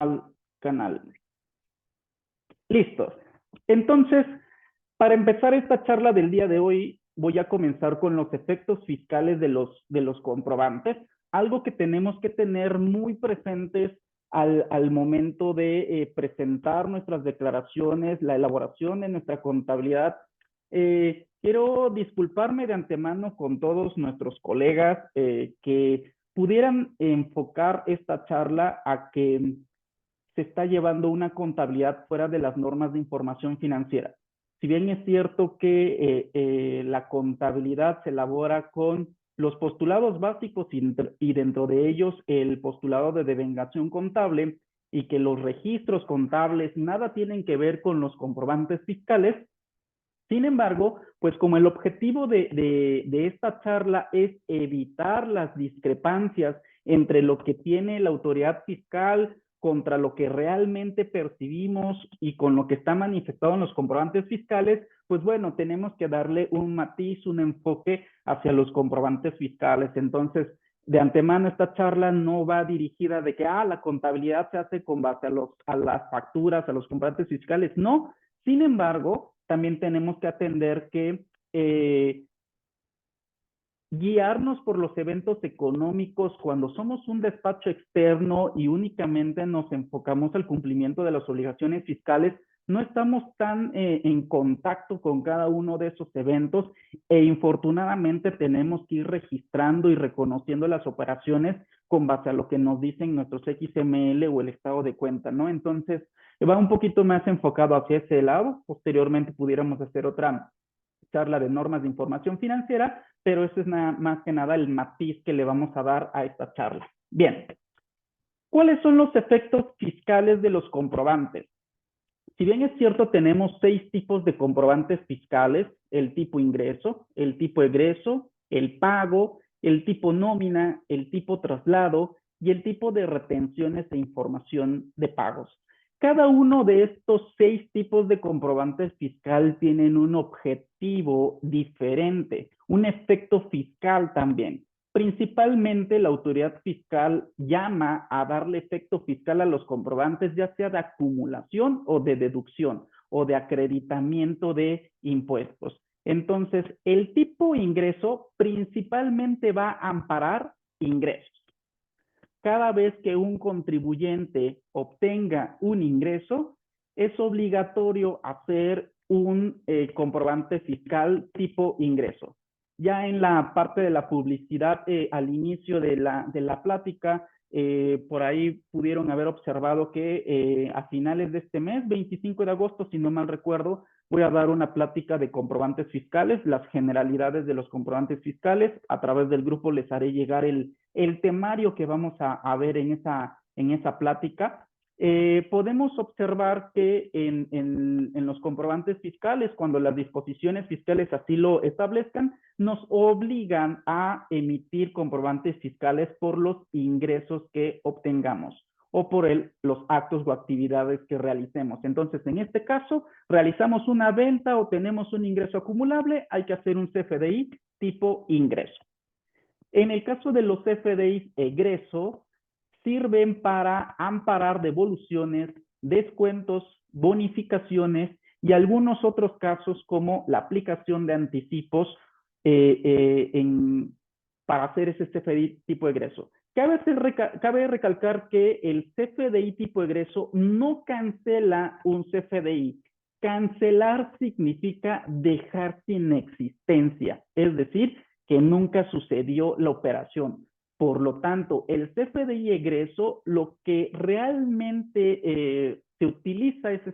al canal. Listos. Entonces, para empezar esta charla del día de hoy, voy a comenzar con los efectos fiscales de los comprobantes, algo que tenemos que tener muy presentes al momento de presentar nuestras declaraciones, la elaboración de nuestra contabilidad. Quiero disculparme de antemano con todos nuestros colegas que pudieran enfocar esta charla a que se está llevando una contabilidad fuera de las normas de información financiera. Si bien es cierto que la contabilidad se elabora con los postulados básicos y dentro de ellos el postulado de devengación contable y que los registros contables nada tienen que ver con los comprobantes fiscales, sin embargo, pues como el objetivo de esta charla es evitar las discrepancias entre lo que tiene la autoridad fiscal contra lo que realmente percibimos y con lo que está manifestado en los comprobantes fiscales, pues bueno, tenemos que darle un matiz, un enfoque hacia los comprobantes fiscales. Entonces, de antemano esta charla no va dirigida de que la contabilidad se hace con base a las facturas, a los comprobantes fiscales. No, sin embargo, también tenemos que atender que guiarnos por los eventos económicos cuando somos un despacho externo y únicamente nos enfocamos al cumplimiento de las obligaciones fiscales, no estamos tan en contacto con cada uno de esos eventos e infortunadamente tenemos que ir registrando y reconociendo las operaciones con base a lo que nos dicen nuestros XML o el estado de cuenta, ¿no? Entonces, va un poquito más enfocado hacia ese lado. Posteriormente pudiéramos hacer otra charla de normas de información financiera, pero eso es más que nada el matiz que le vamos a dar a esta charla. Bien, ¿cuáles son los efectos fiscales de los comprobantes? Si bien es cierto, tenemos 6 tipos de comprobantes fiscales: el tipo ingreso, el tipo egreso, el pago, el tipo nómina, el tipo traslado y el tipo de retenciones e información de pagos. Cada uno de estos 6 tipos de comprobantes fiscal tienen un objetivo diferente, un efecto fiscal también. Principalmente la autoridad fiscal llama a darle efecto fiscal a los comprobantes, ya sea de acumulación o de deducción o de acreditamiento de impuestos. Entonces, el tipo ingreso principalmente va a amparar ingresos. Cada vez que un contribuyente obtenga un ingreso, es obligatorio hacer un comprobante fiscal tipo ingreso. Ya en la parte de la publicidad, al inicio de la plática, por ahí pudieron haber observado que a finales de este mes, 25 de agosto, si no mal recuerdo, voy a dar una plática de comprobantes fiscales, las generalidades de los comprobantes fiscales. A través del grupo les haré llegar el temario que vamos a ver en esa plática. Podemos observar que en los comprobantes fiscales, cuando las disposiciones fiscales así lo establezcan, nos obligan a emitir comprobantes fiscales por los ingresos que obtengamos o por los actos o actividades que realicemos. Entonces, en este caso, realizamos una venta o tenemos un ingreso acumulable, hay que hacer un CFDI tipo ingreso. En el caso de los CFDIs egreso, sirven para amparar devoluciones, descuentos, bonificaciones y algunos otros casos como la aplicación de anticipos para hacer ese CFDI tipo egreso. Cabe recalcar que el CFDI tipo egreso no cancela un CFDI. Cancelar significa dejar sin existencia, es decir, que nunca sucedió la operación. Por lo tanto, el CFDI egreso, lo que realmente se utiliza ese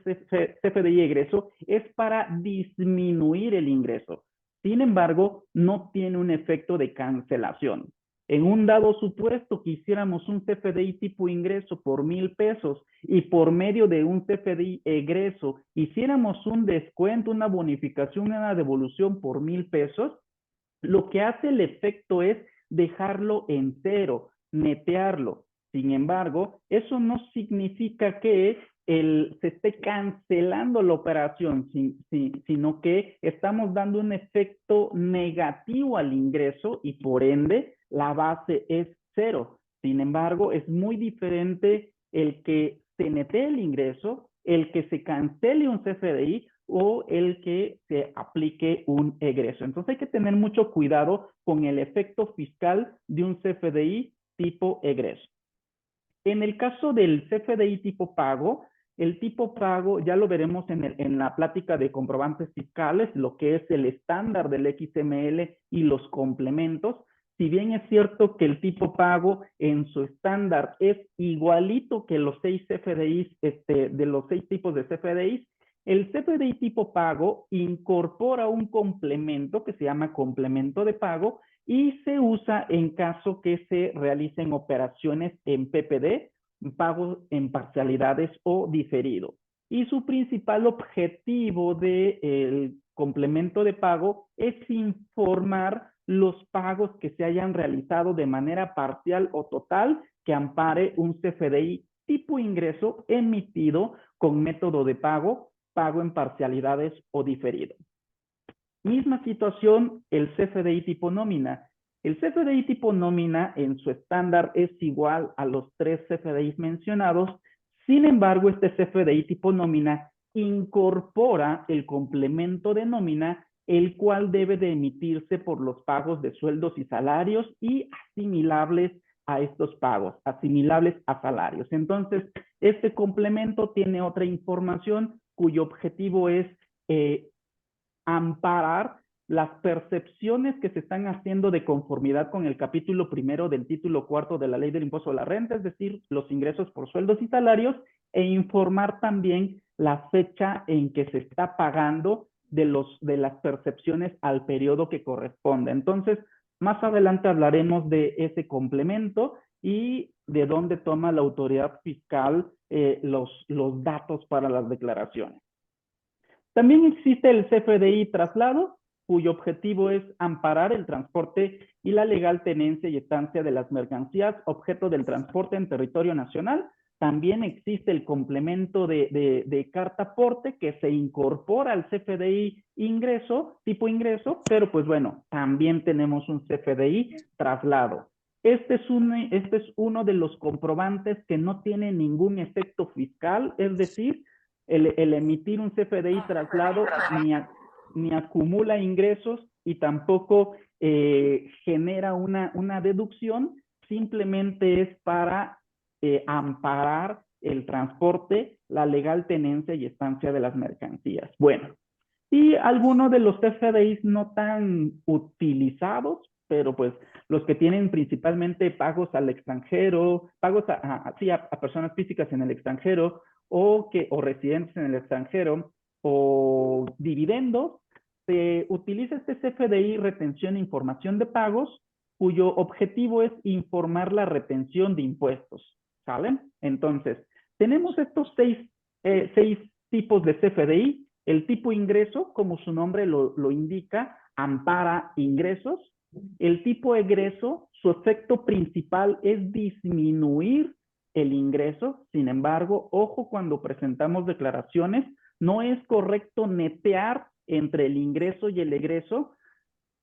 CFDI egreso es para disminuir el ingreso. Sin embargo, no tiene un efecto de cancelación. En un dado supuesto que hiciéramos un CFDI tipo ingreso por 1,000 pesos y por medio de un CFDI egreso hiciéramos un descuento, una bonificación, una devolución por 1,000 pesos, lo que hace el efecto es dejarlo en cero, netearlo. Sin embargo, eso no significa que se esté cancelando la operación, sino que estamos dando un efecto negativo al ingreso y por ende la base es cero. Sin embargo, es muy diferente el que se netee el ingreso, el que se cancele un CFDI o el que se aplique un egreso. Entonces hay que tener mucho cuidado con el efecto fiscal de un CFDI tipo egreso. En el caso del CFDI tipo pago, el tipo pago ya lo veremos en la plática de comprobantes fiscales, lo que es el estándar del XML y los complementos. Si bien es cierto que el tipo pago en su estándar es igualito que los 6 CFDIs, de los 6 tipos de CFDIs, el CFDI tipo pago incorpora un complemento que se llama complemento de pago y se usa en caso que se realicen operaciones en PPD, pagos en parcialidades o diferido. Y su principal objetivo del complemento de pago es informar los pagos que se hayan realizado de manera parcial o total que ampare un CFDI tipo ingreso emitido con método de pago, pago en parcialidades o diferido. Misma situación, el CFDI tipo nómina. El CFDI tipo nómina en su estándar es igual a los 3 CFDIs mencionados. Sin embargo, este CFDI tipo nómina incorpora el complemento de nómina, el cual debe de emitirse por los pagos de sueldos y salarios y asimilables a estos pagos, asimilables a salarios. Entonces, este complemento tiene otra información cuyo objetivo es amparar las percepciones que se están haciendo de conformidad con el capítulo primero del título cuarto de la Ley del Impuesto a la Renta, es decir, los ingresos por sueldos y salarios, e informar también la fecha en que se está pagando de las percepciones al periodo que corresponde. Entonces, más adelante hablaremos de ese complemento y de dónde toma la autoridad fiscal los datos para las declaraciones. También existe el CFDI traslado, cuyo objetivo es amparar el transporte y la legal tenencia y estancia de las mercancías objeto del transporte en territorio nacional. También existe el complemento de carta aporte que se incorpora al CFDI ingreso, tipo ingreso, pero pues bueno, también tenemos un CFDI traslado. Este es uno de los comprobantes que no tiene ningún efecto fiscal, es decir, el emitir un CFDI traslado ni acumula ingresos y tampoco genera una deducción, simplemente es para amparar el transporte, la legal tenencia y estancia de las mercancías. Bueno, y algunos de los CFDIs no tan utilizados, pero pues los que tienen principalmente pagos al extranjero, pagos a personas físicas en el extranjero o residentes en el extranjero o dividendos, se utiliza este CFDI retención e información de pagos, cuyo objetivo es informar la retención de impuestos, ¿saben? Entonces, tenemos estos seis tipos de CFDI. El tipo ingreso, como su nombre lo indica, ampara ingresos. El tipo egreso, su efecto principal es disminuir el ingreso. Sin embargo, ojo cuando presentamos declaraciones, no es correcto netear entre el ingreso y el egreso,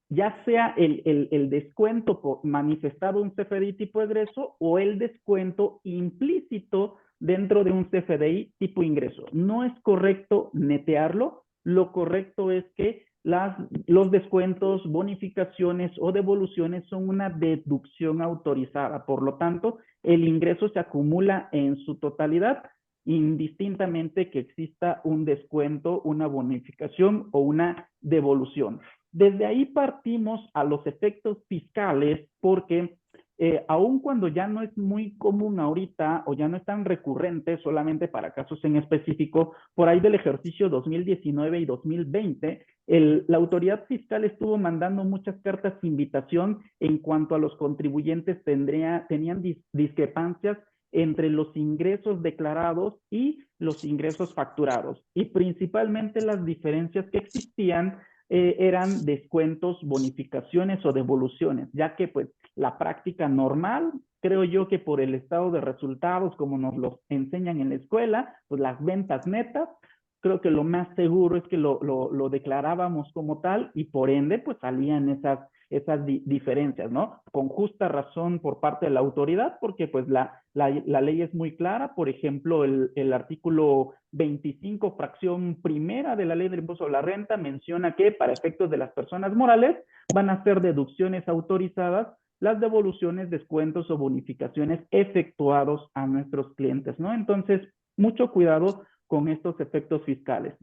ya sea el descuento manifestado en un CFDI tipo egreso o el descuento implícito dentro de un CFDI tipo ingreso. No es correcto netearlo, lo correcto es que los descuentos, bonificaciones o devoluciones son una deducción autorizada. Por lo tanto, el ingreso se acumula en su totalidad, indistintamente que exista un descuento, una bonificación o una devolución. Desde ahí partimos a los efectos fiscales porque aun cuando ya no es muy común ahorita o ya no es tan recurrente solamente para casos en específico, por ahí del ejercicio 2019 y 2020, la autoridad fiscal estuvo mandando muchas cartas de invitación en cuanto a los contribuyentes tenían discrepancias entre los ingresos declarados y los ingresos facturados. Y principalmente las diferencias que existían eran descuentos, bonificaciones o devoluciones, ya que pues la práctica normal, creo yo que por el estado de resultados, como nos lo enseñan en la escuela, pues las ventas netas, creo que lo más seguro es que lo declarábamos como tal y por ende pues salían esas diferencias, ¿no? Con justa razón por parte de la autoridad, porque pues la ley es muy clara. Por ejemplo, el artículo 25, fracción primera de la ley del impuesto a la renta menciona que para efectos de las personas morales van a ser deducciones autorizadas las devoluciones, descuentos o bonificaciones efectuados a nuestros clientes, ¿no? Entonces, mucho cuidado con estos efectos fiscales.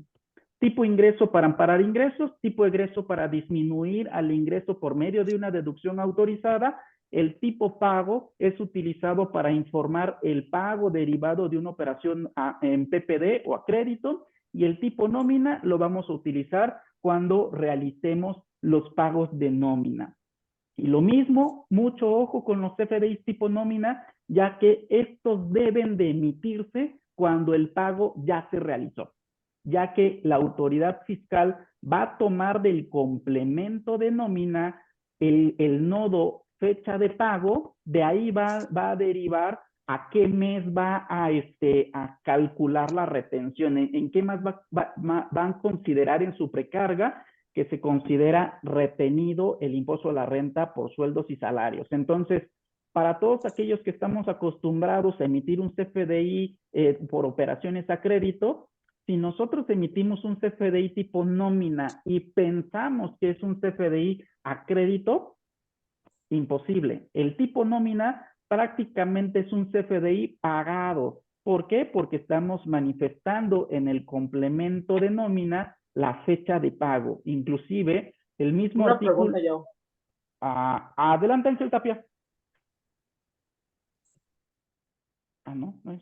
Tipo ingreso para amparar ingresos, tipo egreso para disminuir al ingreso por medio de una deducción autorizada. El tipo pago es utilizado para informar el pago derivado de una operación en PPD o a crédito, y el tipo nómina lo vamos a utilizar cuando realicemos los pagos de nómina. Y lo mismo, mucho ojo con los CFDIs tipo nómina, ya que estos deben de emitirse cuando el pago ya se realizó, ya que la autoridad fiscal va a tomar del complemento de nómina el nodo fecha de pago, de ahí va a derivar a qué mes va a calcular la retención, en qué más van a considerar en su precarga que se considera retenido el impuesto a la renta por sueldos y salarios. Entonces, para todos aquellos que estamos acostumbrados a emitir un CFDI por operaciones a crédito, si nosotros emitimos un CFDI tipo nómina y pensamos que es un CFDI a crédito, imposible. El tipo nómina prácticamente es un CFDI pagado. ¿Por qué? Porque estamos manifestando en el complemento de nómina la fecha de pago. Inclusive, el mismo Una artículo... pregunta yo. Adelante, Ángel Tapia. No, no es.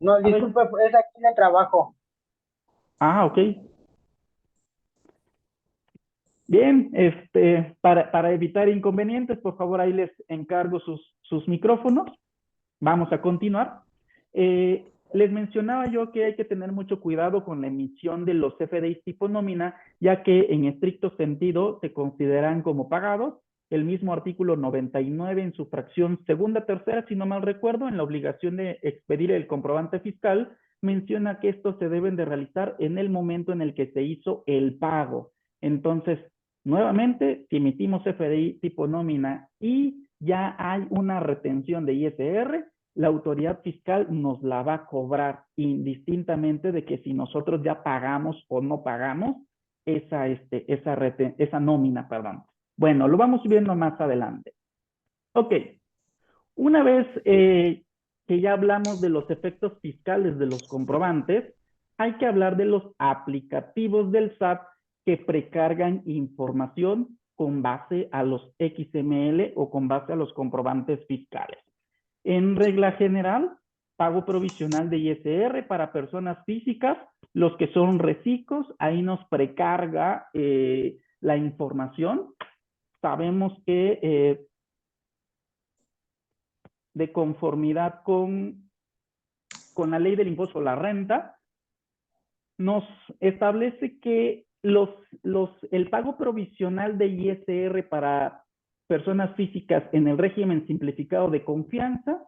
No, disculpe, es aquí en el trabajo. Ok. Bien, para evitar inconvenientes, por favor, ahí les encargo sus micrófonos. Vamos a continuar. Les mencionaba yo que hay que tener mucho cuidado con la emisión de los CFDIs tipo nómina, ya que en estricto sentido se consideran como pagados. El mismo artículo 99 en su fracción segunda, tercera, si no mal recuerdo, en la obligación de expedir el comprobante fiscal, menciona que estos se deben de realizar en el momento en el que se hizo el pago. Entonces, nuevamente, si emitimos CFDI tipo nómina y ya hay una retención de ISR, la autoridad fiscal nos la va a cobrar indistintamente de que si nosotros ya pagamos o no pagamos esa nómina, perdón. Bueno, lo vamos viendo más adelante. Ok, una vez que ya hablamos de los efectos fiscales de los comprobantes, hay que hablar de los aplicativos del SAT que precargan información con base a los XML o con base a los comprobantes fiscales. En regla general, pago provisional de ISR para personas físicas, los que son reciclos, ahí nos precarga la información. Sabemos que de conformidad con la ley del impuesto a la renta, nos establece que el pago provisional de ISR para personas físicas en el régimen simplificado de confianza,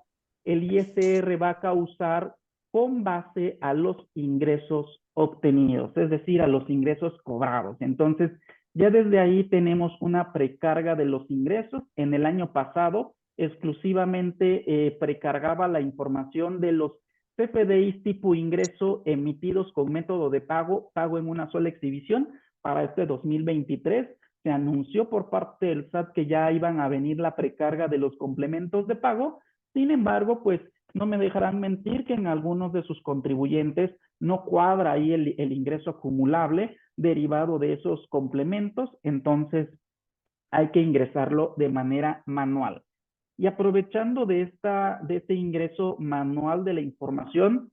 el ISR va a causar con base a los ingresos obtenidos, es decir, a los ingresos cobrados. Entonces, ya desde ahí tenemos una precarga de los ingresos. En el año pasado, exclusivamente precargaba la información de los CFDIs tipo ingreso emitidos con método de pago en una sola exhibición. Para este 2023 se anunció por parte del SAT que ya iban a venir la precarga de los complementos de pago. Sin embargo, pues no me dejarán mentir que en algunos de sus contribuyentes no cuadra ahí el ingreso acumulable derivado de esos complementos, entonces hay que ingresarlo de manera manual. Y aprovechando de este ingreso manual de la información,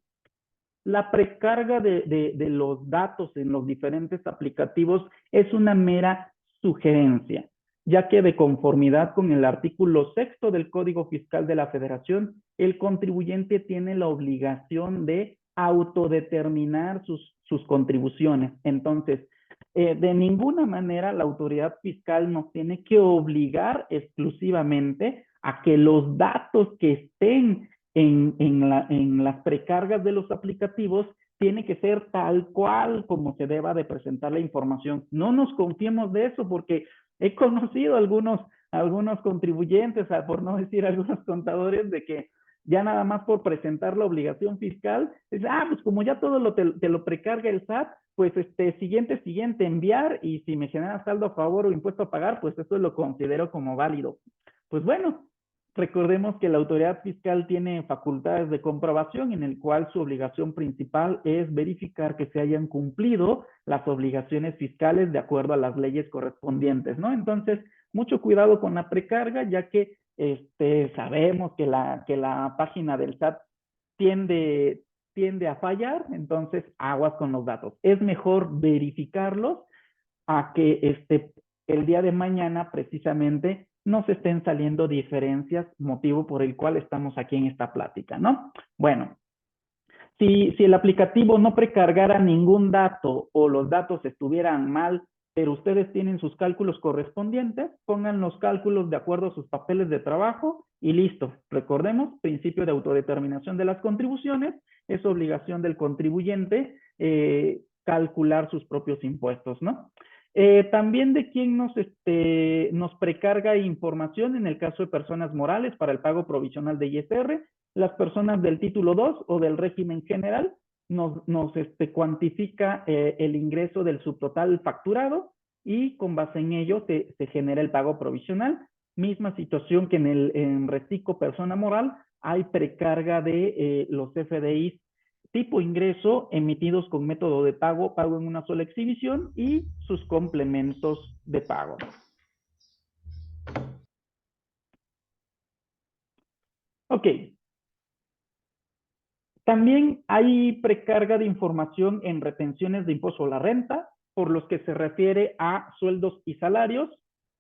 la precarga de los datos en los diferentes aplicativos es una mera sugerencia, ya que de conformidad con el artículo 6 del Código Fiscal de la Federación, el contribuyente tiene la obligación de autodeterminar sus contribuciones. Entonces, de ninguna manera la autoridad fiscal nos tiene que obligar exclusivamente a que los datos que estén en las precargas de los aplicativos tiene que ser tal cual como se deba de presentar la información. No nos confiemos de eso porque he conocido algunos contribuyentes, por no decir algunos contadores, de que ya nada más por presentar la obligación fiscal, es, pues como ya todo te lo precarga el SAT, pues siguiente, enviar, y si me genera saldo a favor o impuesto a pagar, pues eso lo considero como válido. Pues bueno, recordemos que la autoridad fiscal tiene facultades de comprobación en el cual su obligación principal es verificar que se hayan cumplido las obligaciones fiscales de acuerdo a las leyes correspondientes, ¿no? Entonces, mucho cuidado con la precarga, ya que sabemos que la página del SAT tiende a fallar, entonces aguas con los datos. Es mejor verificarlos a que el día de mañana precisamente nos estén saliendo diferencias, motivo por el cual estamos aquí en esta plática, ¿no? Bueno, si el aplicativo no precargara ningún dato o los datos estuvieran mal, pero ustedes tienen sus cálculos correspondientes, pongan los cálculos de acuerdo a sus papeles de trabajo y listo. Recordemos, principio de autodeterminación de las contribuciones, es obligación del contribuyente calcular sus propios impuestos, ¿no? También de quién nos precarga información en el caso de personas morales para el pago provisional de ISR, las personas del título 2 o del régimen general, nos cuantifica el ingreso del subtotal facturado y con base en ello se genera el pago provisional. Misma situación que en reciclo persona moral, hay precarga de los FDIs tipo ingreso emitidos con método de pago en una sola exhibición y sus complementos de pago. Ok. También hay precarga de información en retenciones de impuesto a la renta, por los que se refiere a sueldos y salarios,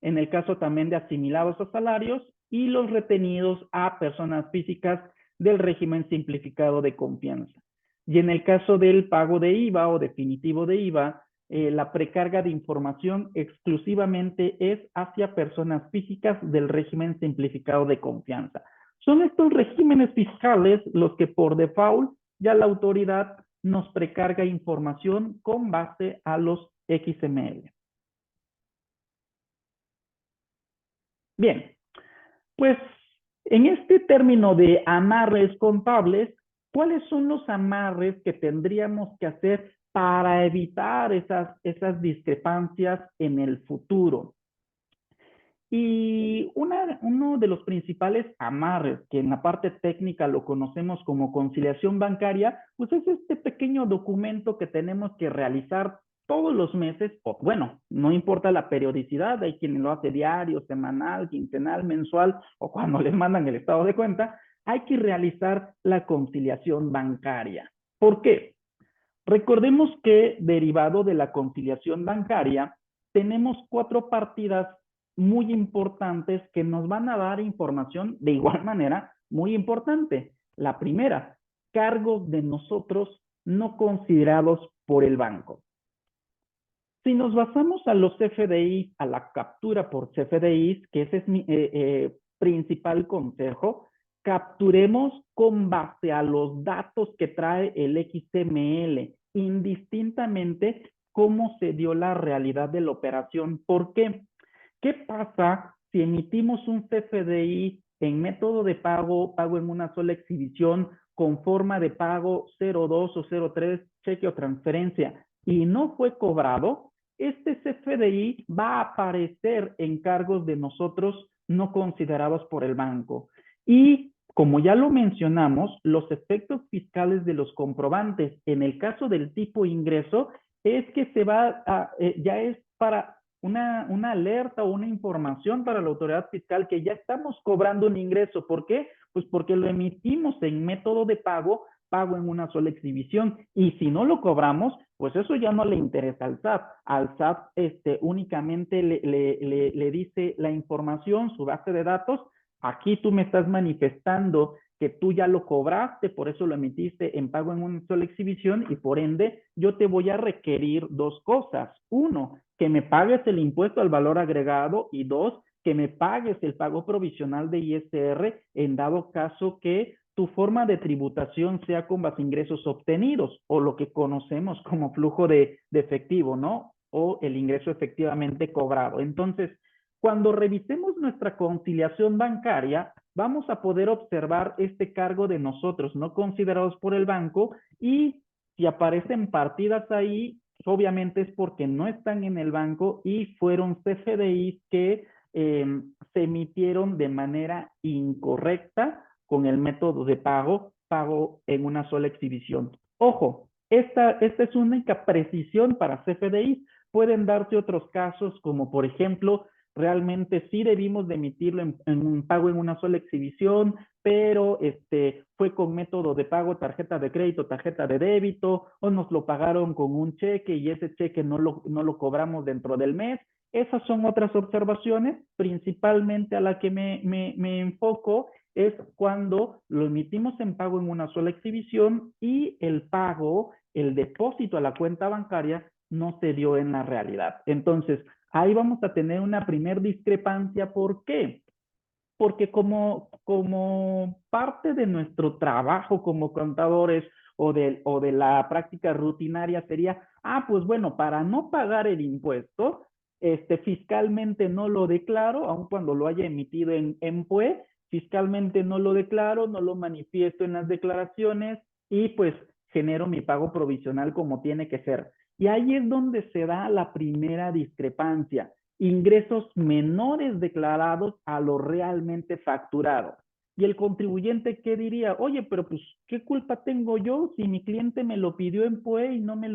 en el caso también de asimilados a salarios, y los retenidos a personas físicas del régimen simplificado de confianza. Y en el caso del pago de IVA o definitivo de IVA, la precarga de información exclusivamente es hacia personas físicas del régimen simplificado de confianza. Son estos regímenes fiscales los que por default ya la autoridad nos precarga información con base a los XML. Bien, pues en este término de amarres contables, ¿cuáles son los amarres que tendríamos que hacer para evitar esas discrepancias en el futuro? Y uno de los principales amarres, que en la parte técnica lo conocemos como conciliación bancaria, pues es este pequeño documento que tenemos que realizar todos los meses, o bueno, no importa la periodicidad, hay quien lo hace diario, semanal, quincenal, mensual, o cuando les mandan el estado de cuenta, hay que realizar la conciliación bancaria. ¿Por qué? Recordemos que derivado de la conciliación bancaria, tenemos 4 partidas muy importantes que nos van a dar información de igual manera muy importante. La primera, cargos de nosotros no considerados por el banco. Si nos basamos a los CFDIs, a la captura por CFDIs, que ese es mi principal consejo, capturemos con base a los datos que trae el XML, indistintamente cómo se dio la realidad de la operación. ¿Por qué? ¿Qué pasa si emitimos un CFDI en método de pago en una sola exhibición, con forma de pago 02 o 03, cheque o transferencia, y no fue cobrado? Este CFDI va a aparecer en cargos de nosotros no considerados por el banco. Y como ya lo mencionamos, los efectos fiscales de los comprobantes en el caso del tipo ingreso es que ya es para una alerta o una información para la autoridad fiscal que ya estamos cobrando un ingreso. ¿Por qué? Pues porque lo emitimos en método de pago en una sola exhibición. Y si no lo cobramos, pues eso ya no le interesa al SAT. Al SAT únicamente le dice la información, su base de datos. Aquí tú me estás manifestando que tú ya lo cobraste, por eso lo emitiste en pago en una sola exhibición y por ende yo te voy a requerir 2 cosas. 1, que me pagues el impuesto al valor agregado y 2, que me pagues el pago provisional de ISR en dado caso que tu forma de tributación sea con base a ingresos obtenidos o lo que conocemos como flujo de efectivo, ¿no? O el ingreso efectivamente cobrado. Entonces, cuando revisemos nuestra conciliación bancaria, vamos a poder observar este cargo de nosotros no considerados por el banco y si aparecen partidas ahí, obviamente es porque no están en el banco y fueron CFDIs que se emitieron de manera incorrecta con el método de pago en una sola exhibición. Ojo, esta es una única precisión para CFDIs. Pueden darse otros casos como por ejemplo, realmente sí debimos de emitirlo en un pago en una sola exhibición, pero fue con método de pago, tarjeta de crédito, tarjeta de débito, o nos lo pagaron con un cheque y ese cheque no lo cobramos dentro del mes. Esas son otras observaciones, principalmente a la que me enfoco es cuando lo emitimos en pago en una sola exhibición y el pago, el depósito a la cuenta bancaria no se dio en la realidad. Entonces, ahí vamos a tener una primer discrepancia. ¿Por qué? Porque como parte de nuestro trabajo como contadores o de la práctica rutinaria sería, pues bueno, para no pagar el impuesto, fiscalmente no lo declaro, aun cuando lo haya emitido en PUE, fiscalmente no lo declaro, no lo manifiesto en las declaraciones y pues genero mi pago provisional como tiene que ser. Y ahí es donde se da la primera discrepancia, ingresos menores declarados a lo realmente facturado. Y el contribuyente, ¿qué diría? Oye, pero pues, ¿qué culpa tengo yo si mi cliente me lo pidió en PUE y no me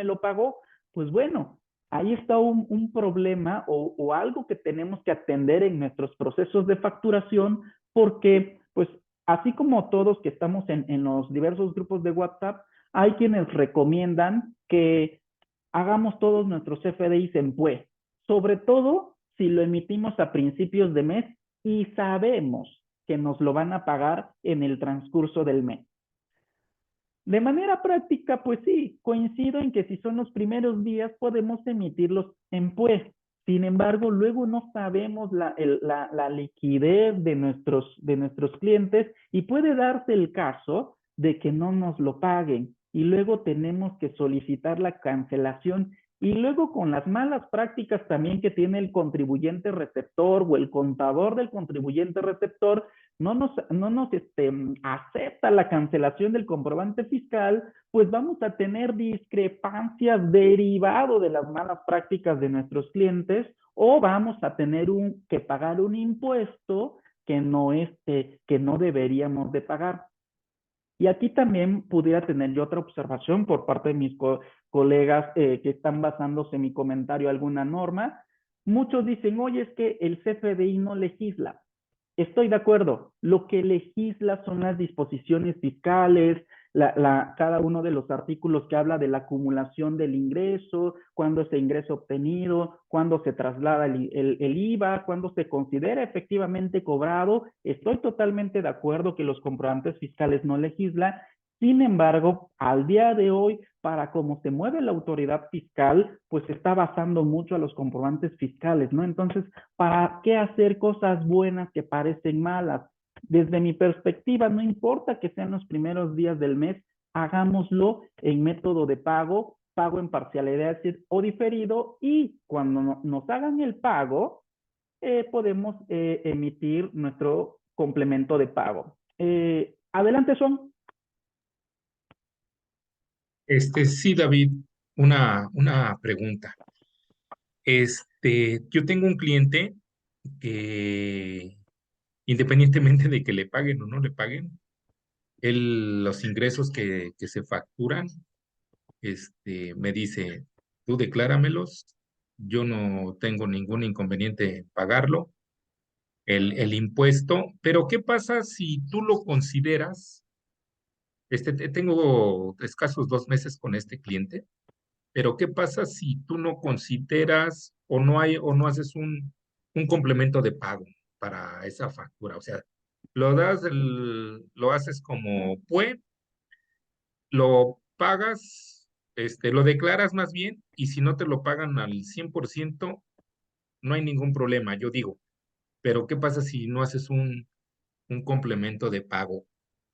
lo pagó? Pues bueno, ahí está un problema o algo que tenemos que atender en nuestros procesos de facturación porque, pues, así como todos que estamos en los diversos grupos de WhatsApp, hay quienes recomiendan que hagamos todos nuestros FDIs en PUE, sobre todo si lo emitimos a principios de mes y sabemos que nos lo van a pagar en el transcurso del mes. De manera práctica, pues sí, coincido en que si son los primeros días podemos emitirlos en PUE. Sin embargo, luego no sabemos la liquidez de nuestros clientes y puede darse el caso de que no nos lo paguen y luego tenemos que solicitar la cancelación y luego con las malas prácticas también que tiene el contribuyente receptor o el contador del contribuyente receptor, no nos acepta la cancelación del comprobante fiscal, pues vamos a tener discrepancias derivado de las malas prácticas de nuestros clientes o vamos a tener que pagar un impuesto que no deberíamos de pagar. Y aquí también pudiera tener yo otra observación por parte de mis colegas que están basándose en mi comentario alguna norma. Muchos dicen, oye, es que el CFDI no legisla. Estoy de acuerdo. Lo que legisla son las disposiciones fiscales, cada uno de los artículos que habla de la acumulación del ingreso, cuándo es el ingreso obtenido, cuándo se traslada el IVA, cuándo se considera efectivamente cobrado. Estoy totalmente de acuerdo que los comprobantes fiscales no legislan. Sin embargo, al día de hoy, para cómo se mueve la autoridad fiscal, pues se está basando mucho a los comprobantes fiscales, ¿no? Entonces, ¿para qué hacer cosas buenas que parecen malas? Desde mi perspectiva, no importa que sean los primeros días del mes, hagámoslo en método de pago, pago en parcialidad o diferido y cuando nos hagan el pago, podemos emitir nuestro complemento de pago. Adelante, Son. Sí, David, una pregunta. Yo tengo un cliente que, independientemente de que le paguen o no le paguen, los ingresos que se facturan, me dice, tú decláramelos, yo no tengo ningún inconveniente en pagarlo, el impuesto, pero ¿qué pasa si tú lo consideras? Tengo escasos 2 meses con este cliente. Pero ¿qué pasa si tú no consideras o no haces un complemento de pago para esa factura? O sea, lo haces como PUE, lo pagas, lo declaras más bien, y si no te lo pagan al 100% no hay ningún problema, yo digo. Pero ¿qué pasa si no haces un complemento de pago?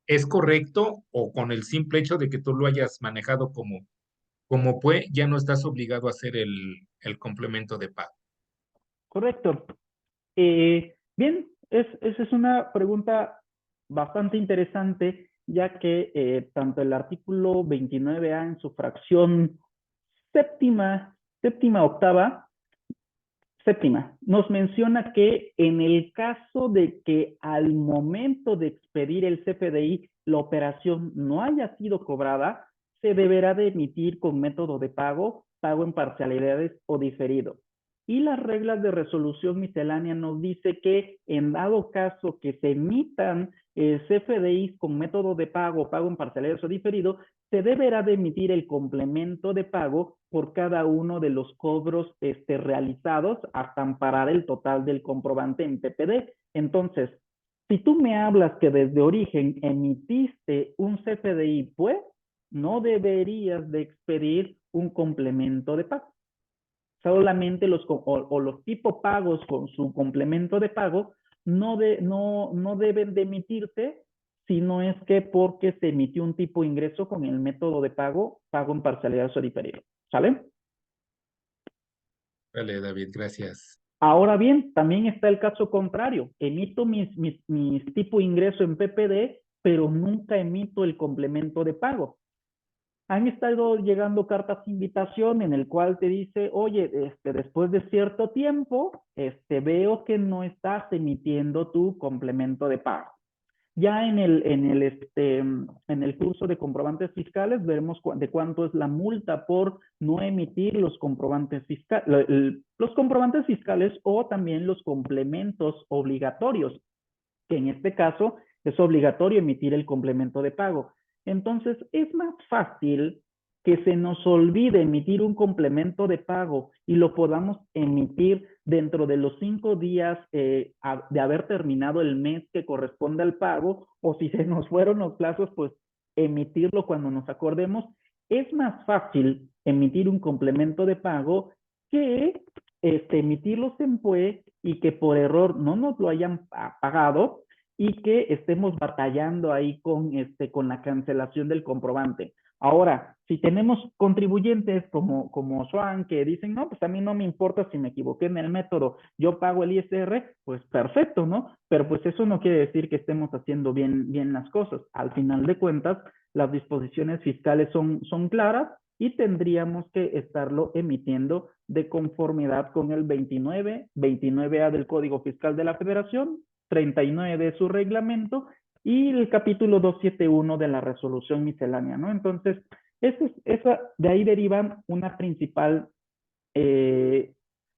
¿Es correcto o con el simple hecho de que tú lo hayas manejado como fue, ya no estás obligado a hacer el complemento de pago? Correcto. Bien, esa es una pregunta bastante interesante, ya que tanto el artículo 29A en su fracción octava, séptima, nos menciona que en el caso de que al momento de expedir el CFDI la operación no haya sido cobrada, se deberá de emitir con método de pago, pago en parcialidades o diferido. Y las reglas de resolución miscelánea nos dice que en dado caso que se emitan CFDIs con método de pago, pago en parcialidades o diferido, se deberá de emitir el complemento de pago por cada uno de los cobros realizados hasta amparar el total del comprobante en PPD. Entonces, si tú me hablas que desde origen emitiste un CFDI, pues no deberías de expedir un complemento de pago. Solamente los tipo pagos con su complemento de pago no deben de emitirse si no es que porque se emitió un tipo de ingreso con el método de pago, pago en parcialidades o diferido. ¿Sale? Vale, David, gracias. Ahora bien, también está el caso contrario. Emito mis tipo de ingreso en PPD, pero nunca emito el complemento de pago. Han estado llegando cartas de invitación en el cual te dice, oye, después de cierto tiempo, veo que no estás emitiendo tu complemento de pago. Ya en el curso de comprobantes fiscales veremos de cuánto es la multa por no emitir los comprobantes fiscales o también los complementos obligatorios, que en este caso es obligatorio emitir el complemento de pago. Entonces, es más fácil que se nos olvide emitir un complemento de pago y lo podamos emitir dentro de los 5 días de haber terminado el mes que corresponde al pago, o si se nos fueron los plazos, pues emitirlo cuando nos acordemos. Es más fácil emitir un complemento de pago que emitirlos en PUE y que por error no nos lo hayan pagado y que estemos batallando ahí con la cancelación del comprobante. Ahora, si tenemos contribuyentes como Swan que dicen, no, pues a mí no me importa si me equivoqué en el método, yo pago el ISR, pues perfecto, ¿no? Pero pues eso no quiere decir que estemos haciendo bien las cosas. Al final de cuentas, las disposiciones fiscales son claras y tendríamos que estarlo emitiendo de conformidad con el 29A del Código Fiscal de la Federación, 39 de su reglamento y el capítulo 271 de la resolución miscelánea, ¿no? Entonces, de ahí deriva una principal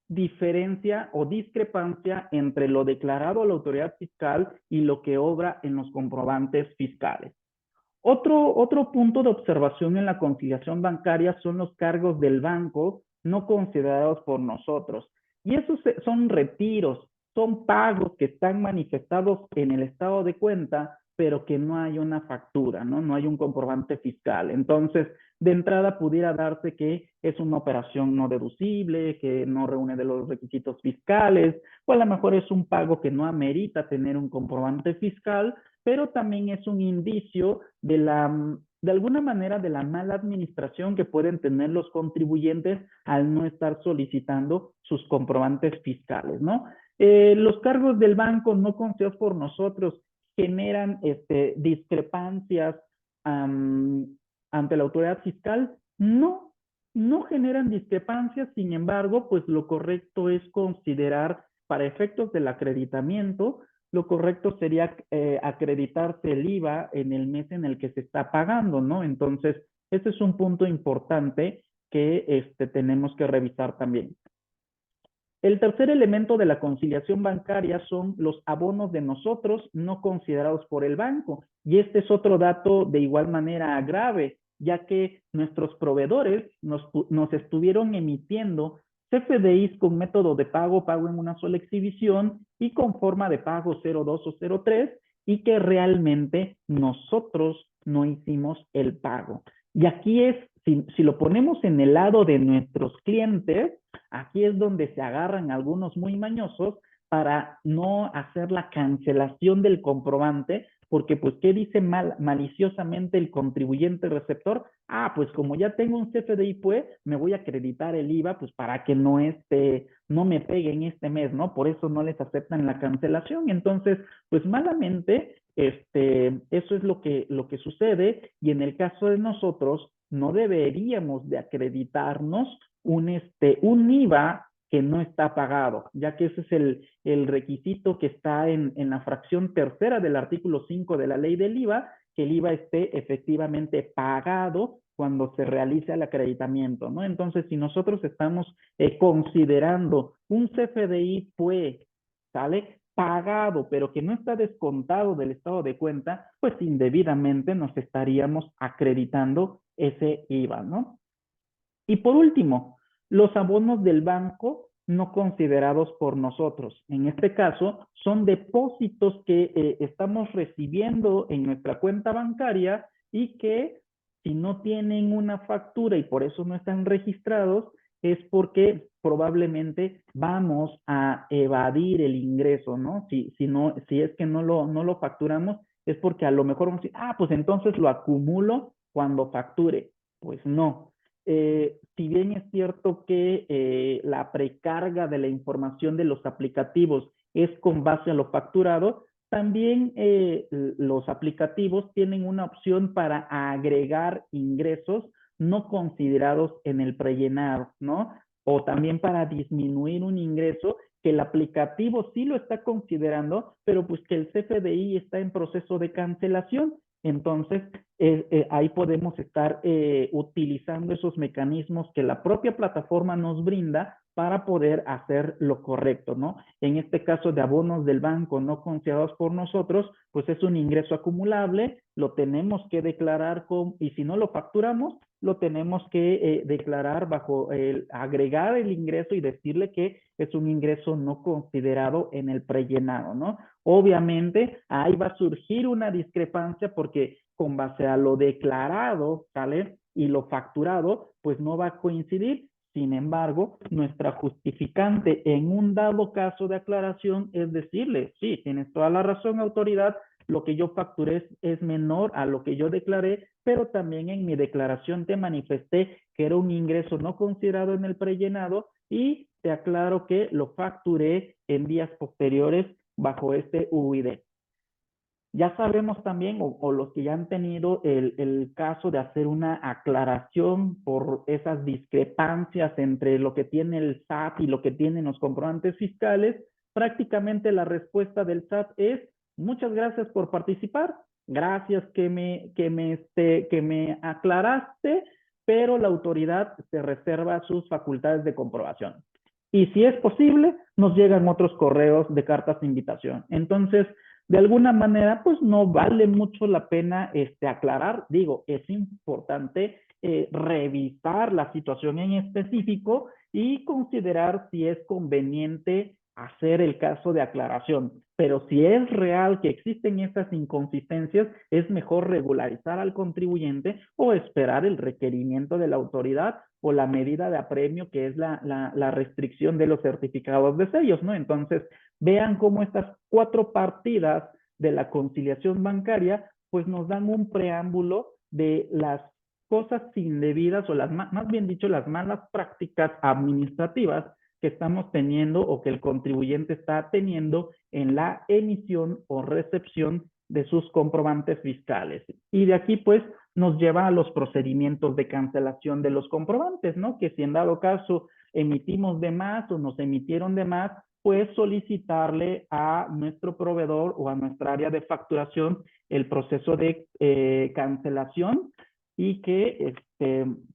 diferencia o discrepancia entre lo declarado a la autoridad fiscal y lo que obra en los comprobantes fiscales. Otro punto de observación en la conciliación bancaria son los cargos del banco no considerados por nosotros. Y esos son retiros, son pagos que están manifestados en el estado de cuenta, pero que no hay una factura, ¿no? No hay un comprobante fiscal. Entonces, de entrada pudiera darse que es una operación no deducible, que no reúne de los requisitos fiscales, o a lo mejor es un pago que no amerita tener un comprobante fiscal, pero también es un indicio de alguna manera de la mala administración que pueden tener los contribuyentes al no estar solicitando sus comprobantes fiscales, ¿no? Los cargos del banco no concebidos por nosotros generan discrepancias ante la autoridad fiscal. No generan discrepancias, sin embargo, pues lo correcto es considerar para efectos del acreditamiento, lo correcto sería acreditarse el IVA en el mes en el que se está pagando, ¿no? Entonces, ese es un punto importante que tenemos que revisar también. El tercer elemento de la conciliación bancaria son los abonos de nosotros no considerados por el banco. Y este es otro dato de igual manera grave, ya que nuestros proveedores nos estuvieron emitiendo CFDIs con método de pago en una sola exhibición y con forma de pago 02 o 03 y que realmente nosotros no hicimos el pago. Y aquí es, si lo ponemos en el lado de nuestros clientes, aquí es donde se agarran algunos muy mañosos para no hacer la cancelación del comprobante, porque pues, ¿qué dice maliciosamente el contribuyente receptor? Ah, pues como ya tengo un CFDI PUE, me voy a acreditar el IVA, pues para que no me peguen este mes, ¿no? Por eso no les aceptan la cancelación. Entonces, pues malamente, eso es lo que sucede, y en el caso de nosotros, no deberíamos de acreditarnos un IVA que no está pagado, ya que ese es el requisito que está en la fracción tercera del artículo 5 de la ley del IVA, que el IVA esté efectivamente pagado cuando se realiza el acreditamiento, ¿no? Entonces, si nosotros estamos considerando un CFDI PUE, ¿sale? Pagado, pero que no está descontado del estado de cuenta, pues indebidamente nos estaríamos acreditando ese IVA, ¿no? Y por último, los abonos del banco no considerados por nosotros. En este caso, son depósitos que estamos recibiendo en nuestra cuenta bancaria y que si no tienen una factura y por eso no están registrados, es porque probablemente vamos a evadir el ingreso, ¿no? Si es que no lo facturamos, es porque a lo mejor vamos a decir, pues entonces lo acumulo cuando facture. Pues no. Si bien es cierto que la precarga de la información de los aplicativos es con base a lo facturado, también los aplicativos tienen una opción para agregar ingresos no considerados en el prellenado, ¿no? O también para disminuir un ingreso que el aplicativo sí lo está considerando, pero pues que el CFDI está en proceso de cancelación. Entonces, ahí podemos estar utilizando esos mecanismos que la propia plataforma nos brinda para poder hacer lo correcto, ¿no? En este caso de abonos del banco no considerados por nosotros, pues es un ingreso acumulable, lo tenemos que declarar y si no lo facturamos, lo tenemos que declarar bajo agregar el ingreso y decirle que es un ingreso no considerado en el prellenado, ¿no? Obviamente, ahí va a surgir una discrepancia porque con base a lo declarado, ¿sale? Y lo facturado, pues no va a coincidir. Sin embargo, nuestra justificante en un dado caso de aclaración es decirle, sí, tienes toda la razón, autoridad, lo que yo facturé es menor a lo que yo declaré, pero también en mi declaración te manifesté que era un ingreso no considerado en el prellenado y te aclaro que lo facturé en días posteriores bajo este UID. Ya sabemos también, o los que ya han tenido el caso de hacer una aclaración por esas discrepancias entre lo que tiene el SAT y lo que tienen los comprobantes fiscales, prácticamente la respuesta del SAT es, muchas gracias por participar, gracias que me aclaraste, pero la autoridad se reserva sus facultades de comprobación. Y si es posible, nos llegan otros correos de cartas de invitación. Entonces, de alguna manera, pues no vale mucho la pena aclarar. Digo, es importante revisar la situación en específico y considerar si es conveniente hacer el caso de aclaración. Pero si es real que existen estas inconsistencias, es mejor regularizar al contribuyente o esperar el requerimiento de la autoridad o la medida de apremio, que es la restricción de los certificados de sellos, ¿no? Entonces, vean cómo estas 4 partidas de la conciliación bancaria, pues nos dan un preámbulo de las cosas indebidas o más bien dicho, las malas prácticas administrativas que estamos teniendo o que el contribuyente está teniendo en la emisión o recepción de sus comprobantes fiscales. Y de aquí, pues, nos lleva a los procedimientos de cancelación de los comprobantes, ¿no? Que si en dado caso emitimos de más o nos emitieron de más, pues solicitarle a nuestro proveedor o a nuestra área de facturación el proceso de cancelación y que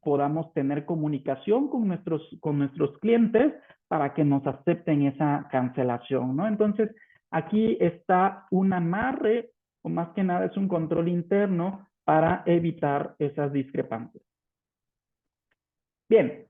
podamos tener comunicación con nuestros clientes para que nos acepten esa cancelación, ¿no? Entonces, aquí está un amarre, o más que nada es un control interno para evitar esas discrepancias. Bien,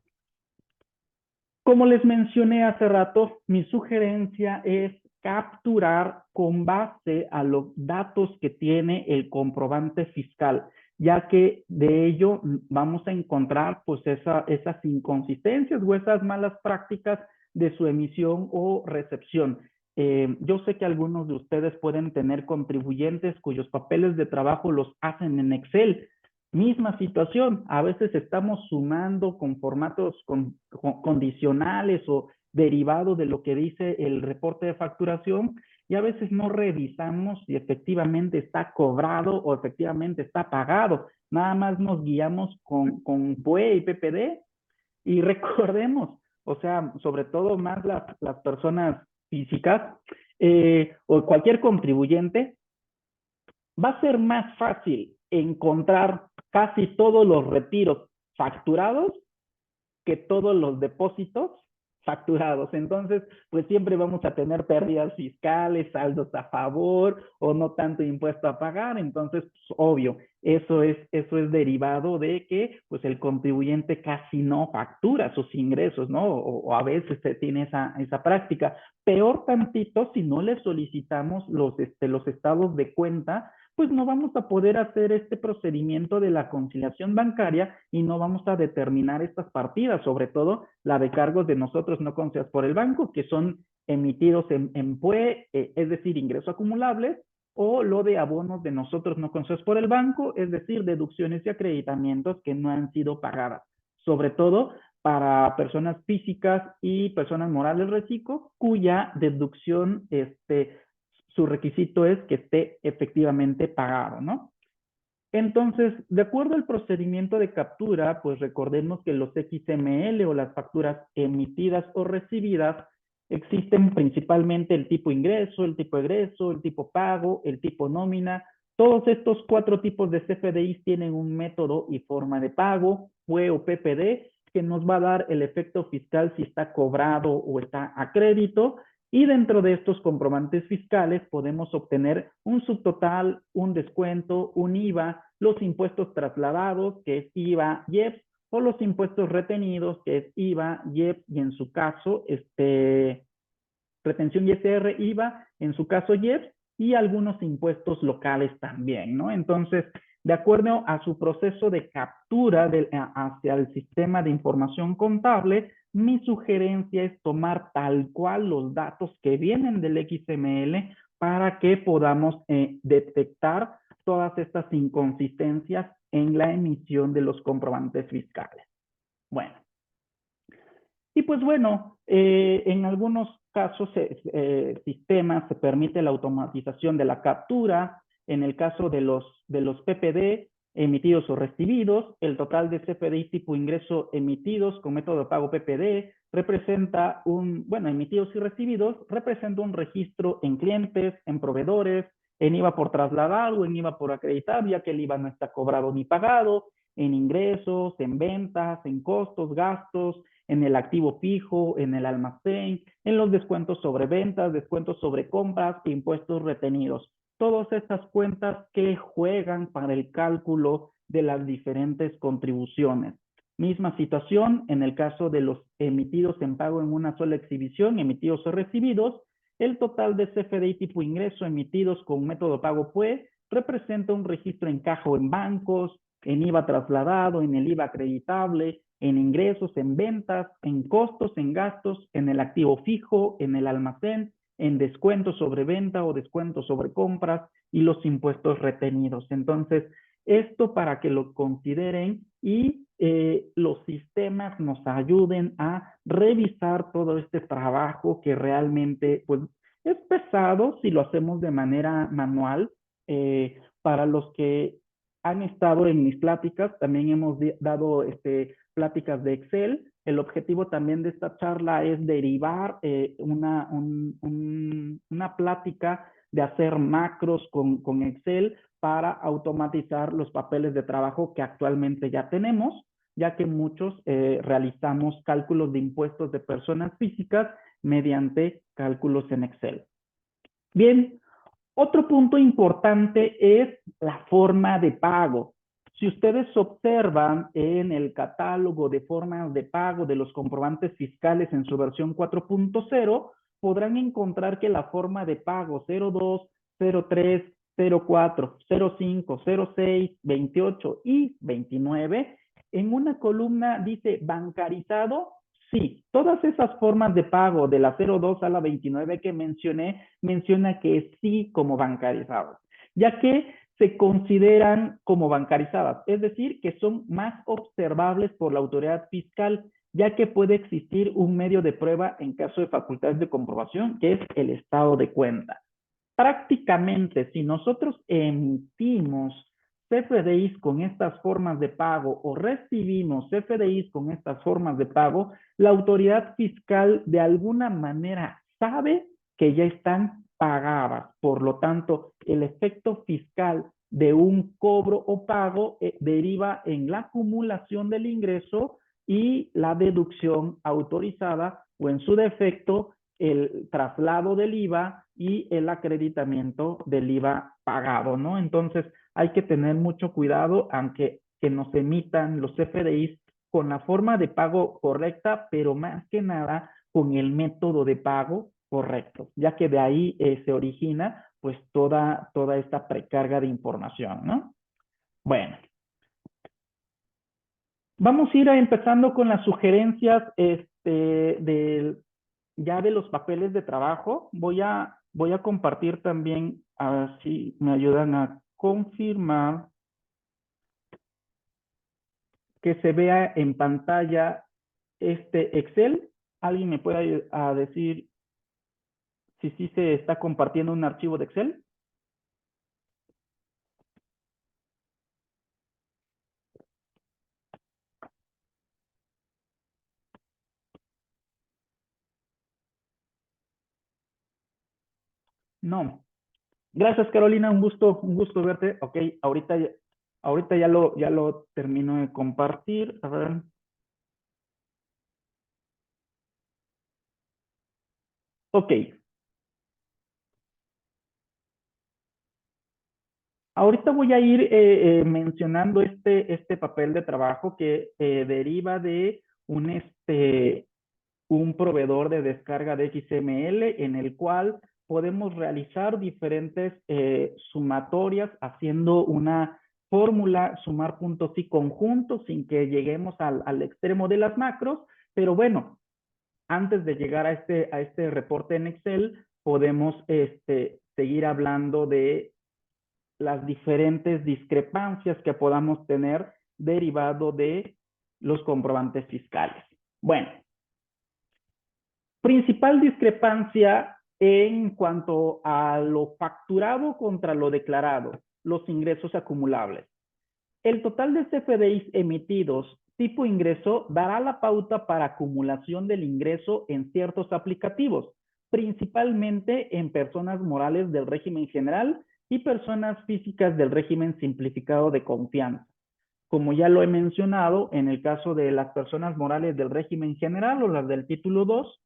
como les mencioné hace rato, mi sugerencia es capturar con base a los datos que tiene el comprobante fiscal, ya que de ello vamos a encontrar pues esas inconsistencias o esas malas prácticas de su emisión o recepción. Yo sé que algunos de ustedes pueden tener contribuyentes cuyos papeles de trabajo los hacen en Excel. Misma situación, a veces estamos sumando con formatos condicionales o derivados de lo que dice el reporte de facturación y a veces no revisamos si efectivamente está cobrado o efectivamente está pagado. Nada más nos guiamos con PUE y PPD y recordemos, o sea, sobre todo más las personas físicas o cualquier contribuyente, va a ser más fácil encontrar casi todos los retiros facturados que todos los depósitos facturados. Entonces, pues siempre vamos a tener pérdidas fiscales, saldos a favor o no tanto impuesto a pagar. Entonces, pues, obvio, eso es derivado de que pues el contribuyente casi no factura sus ingresos, ¿no? O a veces se tiene esa práctica. Peor tantito si no le solicitamos los estados de cuenta, pues no vamos a poder hacer este procedimiento de la conciliación bancaria y no vamos a determinar estas partidas, sobre todo la de cargos de nosotros no concedidas por el banco, que son emitidos en PUE, es decir, ingresos acumulables, o lo de abonos de nosotros no concedidos por el banco, es decir, deducciones y acreditamientos que no han sido pagadas, sobre todo para personas físicas y personas morales reciclo, cuya deducción su requisito es que esté efectivamente pagado, ¿no? Entonces, de acuerdo al procedimiento de captura, pues recordemos que los XML o las facturas emitidas o recibidas existen principalmente el tipo ingreso, el tipo egreso, el tipo pago, el tipo nómina. Todos estos 4 tipos de CFDIs tienen un método y forma de pago, PUE o PPD, que nos va a dar el efecto fiscal si está cobrado o está a crédito. Y dentro de estos comprobantes fiscales podemos obtener un subtotal, un descuento, un IVA, los impuestos trasladados, que es IVA, IEPS, o los impuestos retenidos, que es IVA, IEPS, y en su caso, retención ISR, IVA, en su caso IEPS, y algunos impuestos locales también, ¿no? Entonces, de acuerdo a su proceso de captura hacia el sistema de información contable, mi sugerencia es tomar tal cual los datos que vienen del XML para que podamos detectar todas estas inconsistencias en la emisión de los comprobantes fiscales. Bueno, y pues bueno, en algunos casos, sistemas se permite la automatización de la captura. En el caso de los PPD emitidos o recibidos, el total de CFDI tipo ingreso emitidos con método de pago PPD representa emitidos y recibidos, representa un registro en clientes, en proveedores, en IVA por trasladar o en IVA por acreditar, ya que el IVA no está cobrado ni pagado, en ingresos, en ventas, en costos, gastos, en el activo fijo, en el almacén, en los descuentos sobre ventas, descuentos sobre compras, impuestos retenidos. Todas estas cuentas que juegan para el cálculo de las diferentes contribuciones. Misma situación en el caso de los emitidos en pago en una sola exhibición, emitidos o recibidos, el total de CFDI tipo ingreso emitidos con método pago PUE representa un registro en caja o en bancos, en IVA trasladado, en el IVA acreditable, en ingresos, en ventas, en costos, en gastos, en el activo fijo, en el almacén, en descuentos sobre venta o descuentos sobre compras y los impuestos retenidos. Entonces, esto para que lo consideren y los sistemas nos ayuden a revisar todo este trabajo que realmente pues, es pesado si lo hacemos de manera manual. Para los que han estado en mis pláticas, también hemos dado pláticas de Excel. El objetivo también de esta charla es derivar una plática de hacer macros con Excel para automatizar los papeles de trabajo que actualmente ya tenemos, ya que muchos realizamos cálculos de impuestos de personas físicas mediante cálculos en Excel. Bien, otro punto importante es la forma de pago. Si ustedes observan en el catálogo de formas de pago de los comprobantes fiscales en su versión 4.0, podrán encontrar que la forma de pago 02, 03, 04, 05, 06, 28 y 29, en una columna dice bancarizado, Sí, todas esas formas de pago de la 02 a la 29 que mencioné, menciona que sí como bancarizadas, ya que se consideran como bancarizadas, es decir, que son más observables por la autoridad fiscal, ya que puede existir un medio de prueba en caso de facultades de comprobación, que es el estado de cuenta. Prácticamente, si nosotros emitimos CFDIs con estas formas de pago o recibimos CFDIs con estas formas de pago, la autoridad fiscal de alguna manera sabe que ya están pagadas. Por lo tanto, el efecto fiscal de un cobro o pago deriva en la acumulación del ingreso y la deducción autorizada o en su defecto el traslado del IVA y el acreditamiento del IVA pagado, ¿no? Entonces, hay que tener mucho cuidado, aunque que nos emitan los CFDIs con la forma de pago correcta, pero más que nada con el método de pago correcto, ya que de ahí se origina pues toda esta precarga de información, ¿no? Bueno, vamos a ir empezando con las sugerencias ya de los papeles de trabajo. Voy a compartir también, a ver si me ayudan a confirmar que se vea en pantalla este Excel. ¿Alguien me puede decir si sí se está compartiendo un archivo de Excel? No. Gracias, Carolina. Un gusto verte. Ok, ahorita ya lo termino de compartir. A ver. Ok. Ahorita voy a ir mencionando este papel de trabajo que deriva de un proveedor de descarga de XML en el cual podemos realizar diferentes sumatorias haciendo una fórmula sumar puntos y conjuntos sin que lleguemos al extremo de las macros, pero bueno, antes de llegar a este reporte en Excel, podemos seguir hablando de las diferentes discrepancias que podamos tener derivado de los comprobantes fiscales. Bueno, principal discrepancia en cuanto a lo facturado contra lo declarado, los ingresos acumulables. El total de CFDIs emitidos tipo ingreso dará la pauta para acumulación del ingreso en ciertos aplicativos, principalmente en personas morales del régimen general y personas físicas del régimen simplificado de confianza. Como ya lo he mencionado, en el caso de las personas morales del régimen general o las del título 2,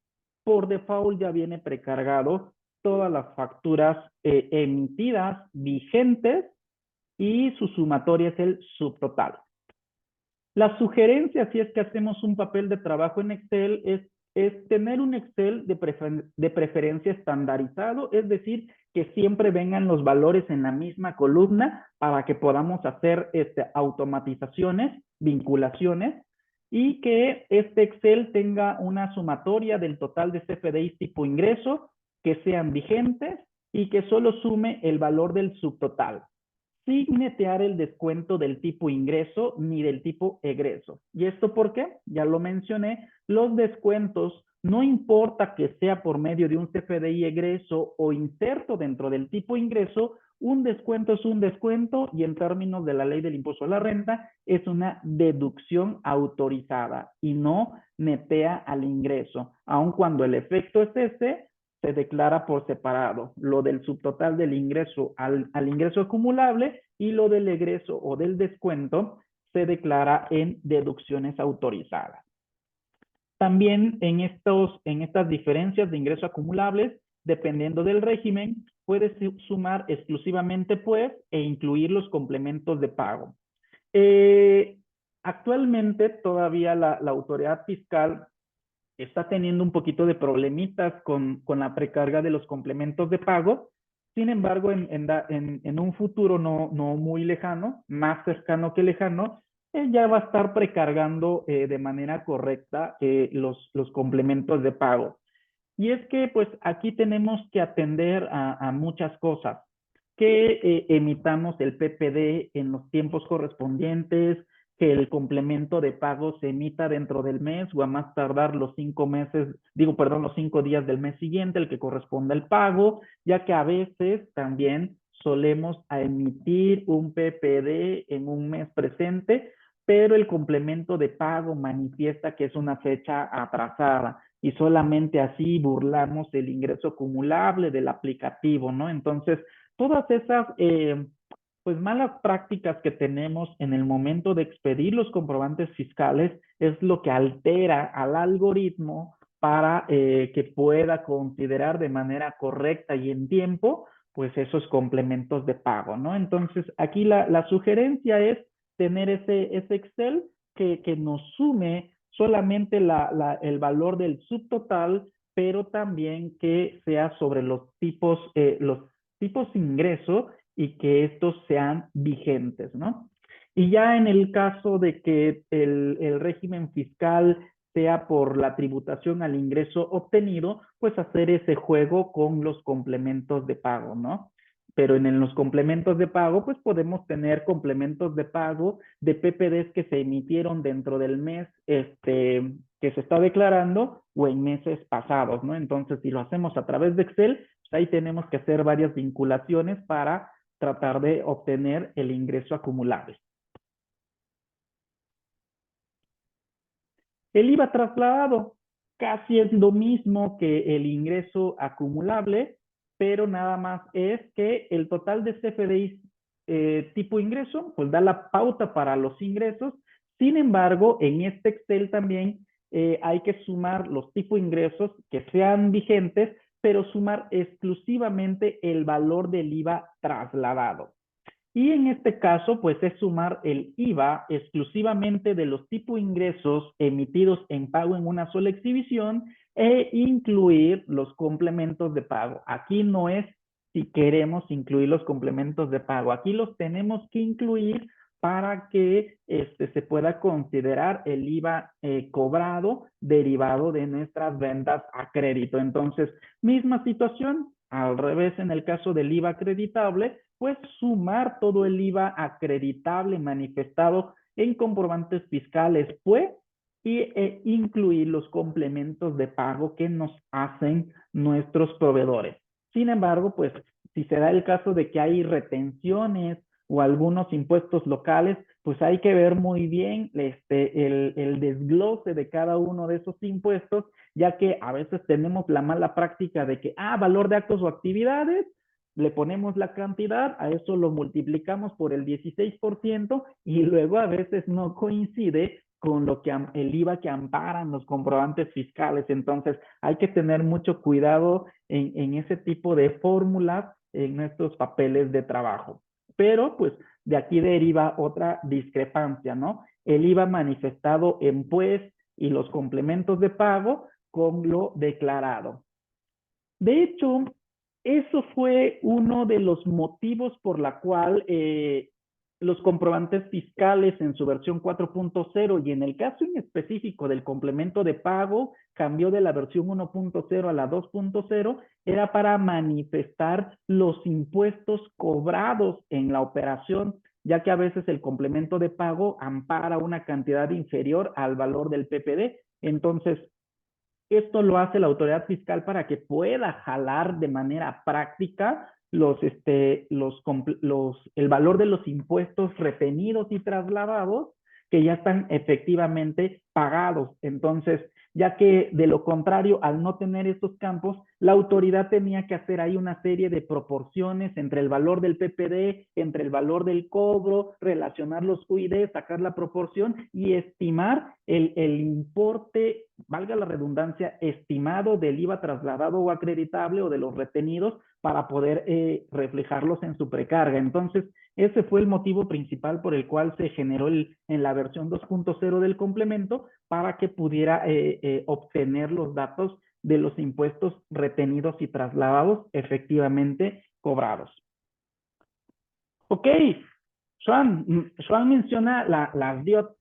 por default ya viene precargado todas las facturas emitidas vigentes y su sumatoria es el subtotal. La sugerencia, si es que hacemos un papel de trabajo en Excel, es tener un Excel de preferencia estandarizado, es decir, que siempre vengan los valores en la misma columna para que podamos hacer automatizaciones, vinculaciones, y que este Excel tenga una sumatoria del total de CFDIs tipo ingreso, que sean vigentes y que solo sume el valor del subtotal, sin netear el descuento del tipo ingreso ni del tipo egreso. ¿Y esto por qué? Ya lo mencioné, los descuentos, no importa que sea por medio de un CFDI egreso o inserto dentro del tipo ingreso, un descuento es un descuento y en términos de la ley del impuesto a la renta es una deducción autorizada y no netea al ingreso, aun cuando el efecto es ese, se declara por separado, lo del subtotal del ingreso al ingreso acumulable y lo del egreso o del descuento se declara en deducciones autorizadas. También en estas diferencias de ingreso acumulables, dependiendo del régimen, puedes sumar exclusivamente pues e incluir los complementos de pago. Actualmente todavía la autoridad fiscal está teniendo un poquito de problemitas con la precarga de los complementos de pago. Sin embargo, en un futuro no muy lejano, más cercano que lejano, ya va a estar precargando de manera correcta los complementos de pago. Y es que pues aquí tenemos que atender a muchas cosas, que emitamos el PPD en los tiempos correspondientes, que el complemento de pago se emita dentro del mes o a más tardar los 5 meses, digo, perdón, los 5 días del mes siguiente, el que corresponda al pago, ya que a veces también solemos a emitir un PPD en un mes presente, pero el complemento de pago manifiesta que es una fecha atrasada y solamente así burlamos el ingreso acumulable del aplicativo, ¿no? Entonces, todas esas pues malas prácticas que tenemos en el momento de expedir los comprobantes fiscales es lo que altera al algoritmo para que pueda considerar de manera correcta y en tiempo, pues esos complementos de pago, ¿no? Entonces, aquí la sugerencia es tener ese Excel que nos sume solamente el valor del subtotal, pero también que sea sobre los tipos de ingreso y que estos sean vigentes, ¿no? Y ya en el caso de que el régimen fiscal sea por la tributación al ingreso obtenido, pues hacer ese juego con los complementos de pago, ¿no? Pero en los complementos de pago, pues podemos tener complementos de pago de PPDs que se emitieron dentro del mes que se está declarando o en meses pasados, ¿no? Entonces, si lo hacemos a través de Excel, pues ahí tenemos que hacer varias vinculaciones para tratar de obtener el ingreso acumulable. El IVA trasladado casi es lo mismo que el ingreso acumulable, pero nada más es que el total de CFDI tipo ingreso, pues da la pauta para los ingresos. Sin embargo, en este Excel también hay que sumar los tipos ingresos que sean vigentes, pero sumar exclusivamente el valor del IVA trasladado. Y en este caso, pues es sumar el IVA exclusivamente de los tipos ingresos emitidos en pago en una sola exhibición e incluir los complementos de pago. Aquí no es si queremos incluir los complementos de pago. Aquí los tenemos que incluir para que se pueda considerar el IVA cobrado derivado de nuestras ventas a crédito. Entonces, misma situación, al revés en el caso del IVA acreditable, pues sumar todo el IVA acreditable manifestado en comprobantes fiscales, pues, y incluir los complementos de pago que nos hacen nuestros proveedores. Sin embargo, pues, si se da el caso de que hay retenciones o algunos impuestos locales, pues hay que ver muy bien el desglose de cada uno de esos impuestos, ya que a veces tenemos la mala práctica de que, valor de actos o actividades, le ponemos la cantidad, a eso lo multiplicamos por el 16% y luego a veces no coincide con lo que el IVA que amparan los comprobantes fiscales. Entonces hay que tener mucho cuidado en ese tipo de fórmulas en nuestros papeles de trabajo. Pero pues de aquí deriva otra discrepancia, ¿no? El IVA manifestado en pues y los complementos de pago con lo declarado. De hecho, eso fue uno de los motivos por la cual los comprobantes fiscales en su versión 4.0 y en el caso en específico del complemento de pago cambió de la versión 1.0 a la 2.0, era para manifestar los impuestos cobrados en la operación, ya que a veces el complemento de pago ampara una cantidad inferior al valor del PPD. Entonces, esto lo hace la autoridad fiscal para que pueda jalar de manera práctica el valor de los impuestos retenidos y trasladados que ya están efectivamente pagados. Entonces, ya que de lo contrario, al no tener estos campos, la autoridad tenía que hacer ahí una serie de proporciones entre el valor del PPD, entre el valor del cobro, relacionar los UID, sacar la proporción y estimar el importe, valga la redundancia, estimado del IVA trasladado o acreditable o de los retenidos para poder reflejarlos en su precarga. Entonces, ese fue el motivo principal por el cual se generó en la versión 2.0 del complemento para que pudiera obtener los datos de los impuestos retenidos y trasladados efectivamente cobrados. Ok, Joan menciona las DIOT.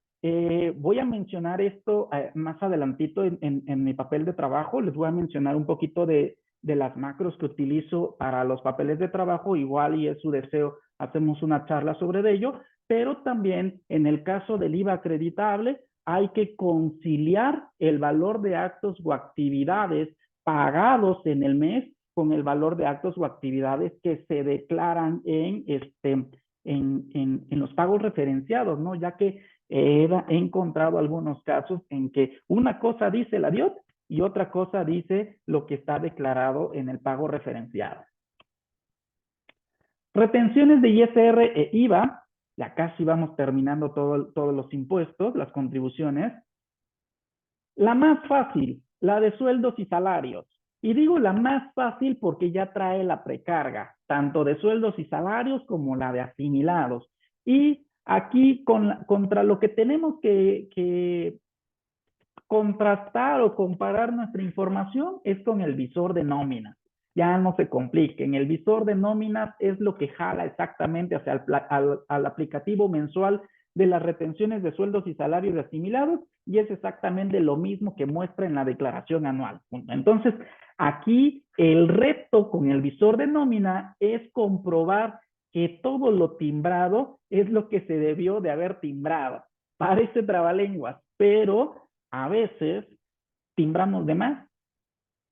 Voy a mencionar esto más adelantito en mi papel de trabajo. Les voy a mencionar un poquito de las macros que utilizo para los papeles de trabajo. Igual y es su deseo, hacemos una charla sobre ello. Pero también en el caso del IVA acreditable, hay que conciliar el valor de actos o actividades pagados en el mes con el valor de actos o actividades que se declaran en los pagos referenciados, ¿no? Ya que he encontrado algunos casos en que una cosa dice la DIOT y otra cosa dice lo que está declarado en el pago referenciado. Retenciones de ISR e IVA, ya casi vamos terminando todos los impuestos, las contribuciones. La más fácil, la de sueldos y salarios. Y digo la más fácil porque ya trae la precarga, tanto de sueldos y salarios como la de asimilados. Y aquí contra lo que tenemos que contrastar o comparar nuestra información es con el visor de nóminas. Ya no se compliquen, el visor de nóminas es lo que jala exactamente hacia al aplicativo mensual de las retenciones de sueldos y salarios de asimilados y es exactamente lo mismo que muestra en la declaración anual. Entonces, aquí el reto con el visor de nómina es comprobar que todo lo timbrado es lo que se debió de haber timbrado. Parece trabalenguas, pero a veces timbramos de más.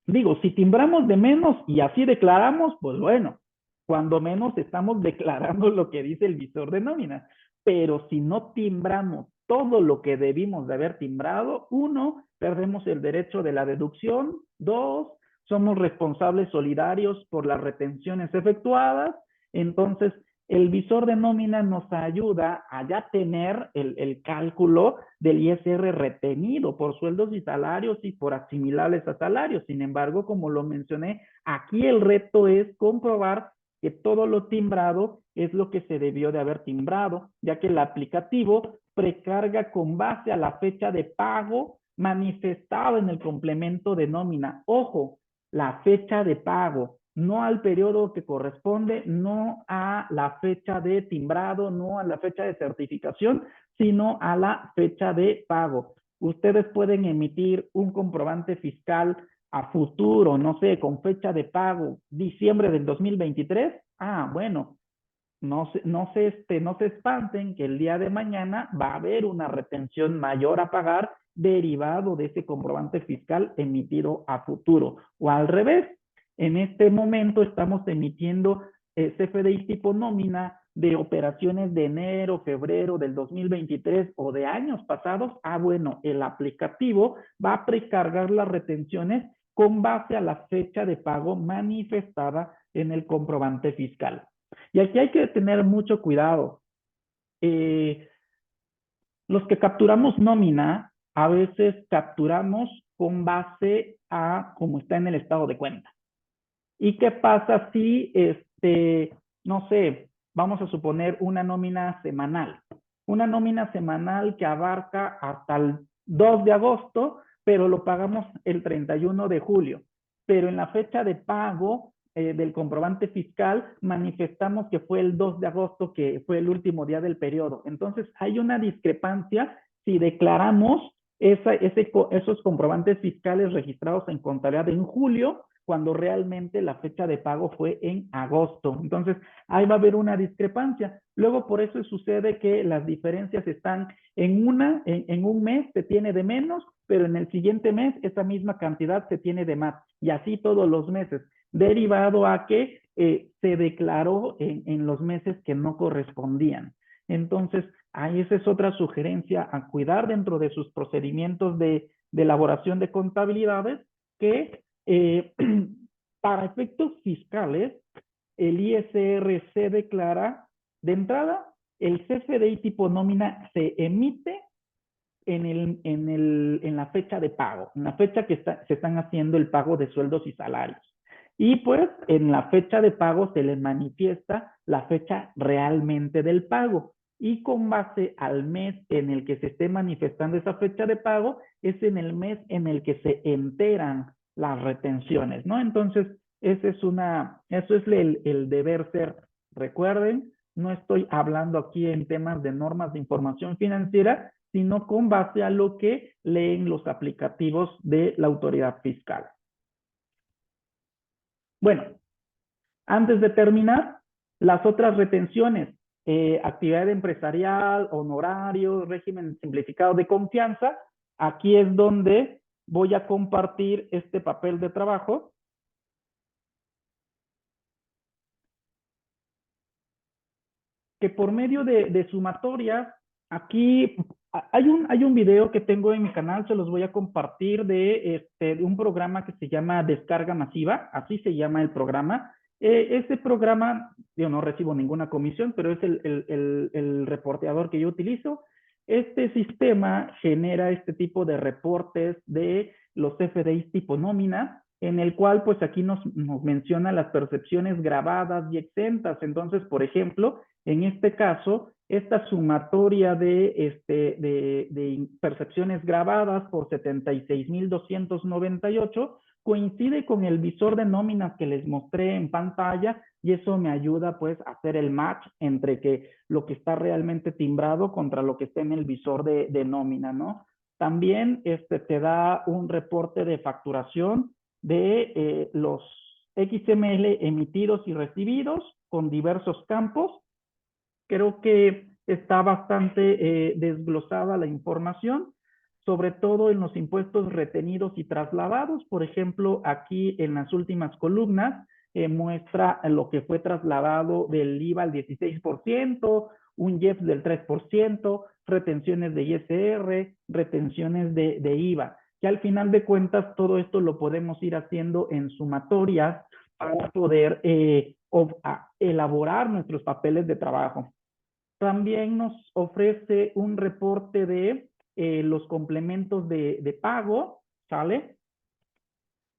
Digo, si timbramos de menos y así declaramos, pues bueno, cuando menos estamos declarando lo que dice el visor de nómina. Pero si no timbramos todo lo que debimos de haber timbrado, 1, perdemos el derecho de la deducción. 2, somos responsables solidarios por las retenciones efectuadas. Entonces, el visor de nómina nos ayuda a ya tener el cálculo del ISR retenido por sueldos y salarios y por asimilables a salarios. Sin embargo, como lo mencioné, aquí el reto es comprobar que todo lo timbrado es lo que se debió de haber timbrado, ya que el aplicativo precarga con base a la fecha de pago manifestada en el complemento de nómina. Ojo, la fecha de pago, no al periodo que corresponde, no a la fecha de timbrado, no a la fecha de certificación, sino a la fecha de pago. Ustedes pueden emitir un comprobante fiscal a futuro, no sé, con fecha de pago diciembre del 2023. Ah, bueno, no se espanten que el día de mañana va a haber una retención mayor a pagar derivado de ese comprobante fiscal emitido a futuro. O al revés, en este momento estamos emitiendo CFDI tipo nómina de operaciones de enero, febrero del 2023 o de años pasados. Ah, bueno, el aplicativo va a precargar las retenciones con base a la fecha de pago manifestada en el comprobante fiscal. Y aquí hay que tener mucho cuidado. Los que capturamos nómina, a veces capturamos con base a cómo está en el estado de cuenta. ¿Y qué pasa si, no sé, vamos a suponer una nómina semanal? Una nómina semanal que abarca hasta el 2 de agosto, pero lo pagamos el 31 de julio. Pero en la fecha de pago del comprobante fiscal manifestamos que fue el 2 de agosto, que fue el último día del periodo. Entonces, hay una discrepancia si declaramos esos comprobantes fiscales registrados en contabilidad en julio, cuando realmente la fecha de pago fue en agosto. Entonces, ahí va a haber una discrepancia. Luego, por eso sucede que las diferencias están en un mes se tiene de menos, pero en el siguiente mes esa misma cantidad se tiene de más. Y así todos los meses, derivado a que se declaró en los meses que no correspondían. Entonces, ahí esa es otra sugerencia a cuidar dentro de sus procedimientos de elaboración de contabilidades, que para efectos fiscales, el ISR se declara de entrada, el CFDI tipo nómina se emite en la fecha de pago, en la fecha que se están haciendo el pago de sueldos y salarios. Y pues en la fecha de pago se le manifiesta la fecha realmente del pago. Y con base al mes en el que se esté manifestando esa fecha de pago, es en el mes en el que se enteran las retenciones, ¿no? Entonces, eso es el deber ser. Recuerden, No estoy hablando aquí en temas de normas de información financiera, sino con base a lo que leen los aplicativos de la autoridad fiscal. Bueno, antes de terminar, las otras retenciones, actividad empresarial, honorarios, régimen simplificado de confianza, aquí es donde voy a compartir este papel de trabajo. Que por medio de sumatorias, aquí hay un video que tengo en mi canal, se los voy a compartir de un programa que se llama Descarga Masiva, así se llama el programa. Este programa, yo no recibo ninguna comisión, pero es el reporteador que yo utilizo. Este sistema genera este tipo de reportes de los FDIs tipo nómina, en el cual pues aquí nos menciona las percepciones grabadas y exentas. Entonces, por ejemplo, en este caso, esta sumatoria de percepciones grabadas por 76,298 coincide con el visor de nóminas que les mostré en pantalla y eso me ayuda pues a hacer el match entre que lo que está realmente timbrado contra lo que está en el visor de nómina, ¿no? También te da un reporte de facturación de los XML emitidos y recibidos con diversos campos. Creo que está bastante desglosada la información, sobre todo en los impuestos retenidos y trasladados. Por ejemplo, aquí en las últimas columnas muestra lo que fue trasladado del IVA al 16%, un IEPS del 3%, retenciones de ISR, retenciones de IVA. Que al final de cuentas todo esto lo podemos ir haciendo en sumatorias para poder elaborar nuestros papeles de trabajo. También nos ofrece un reporte de los complementos de pago, ¿sale?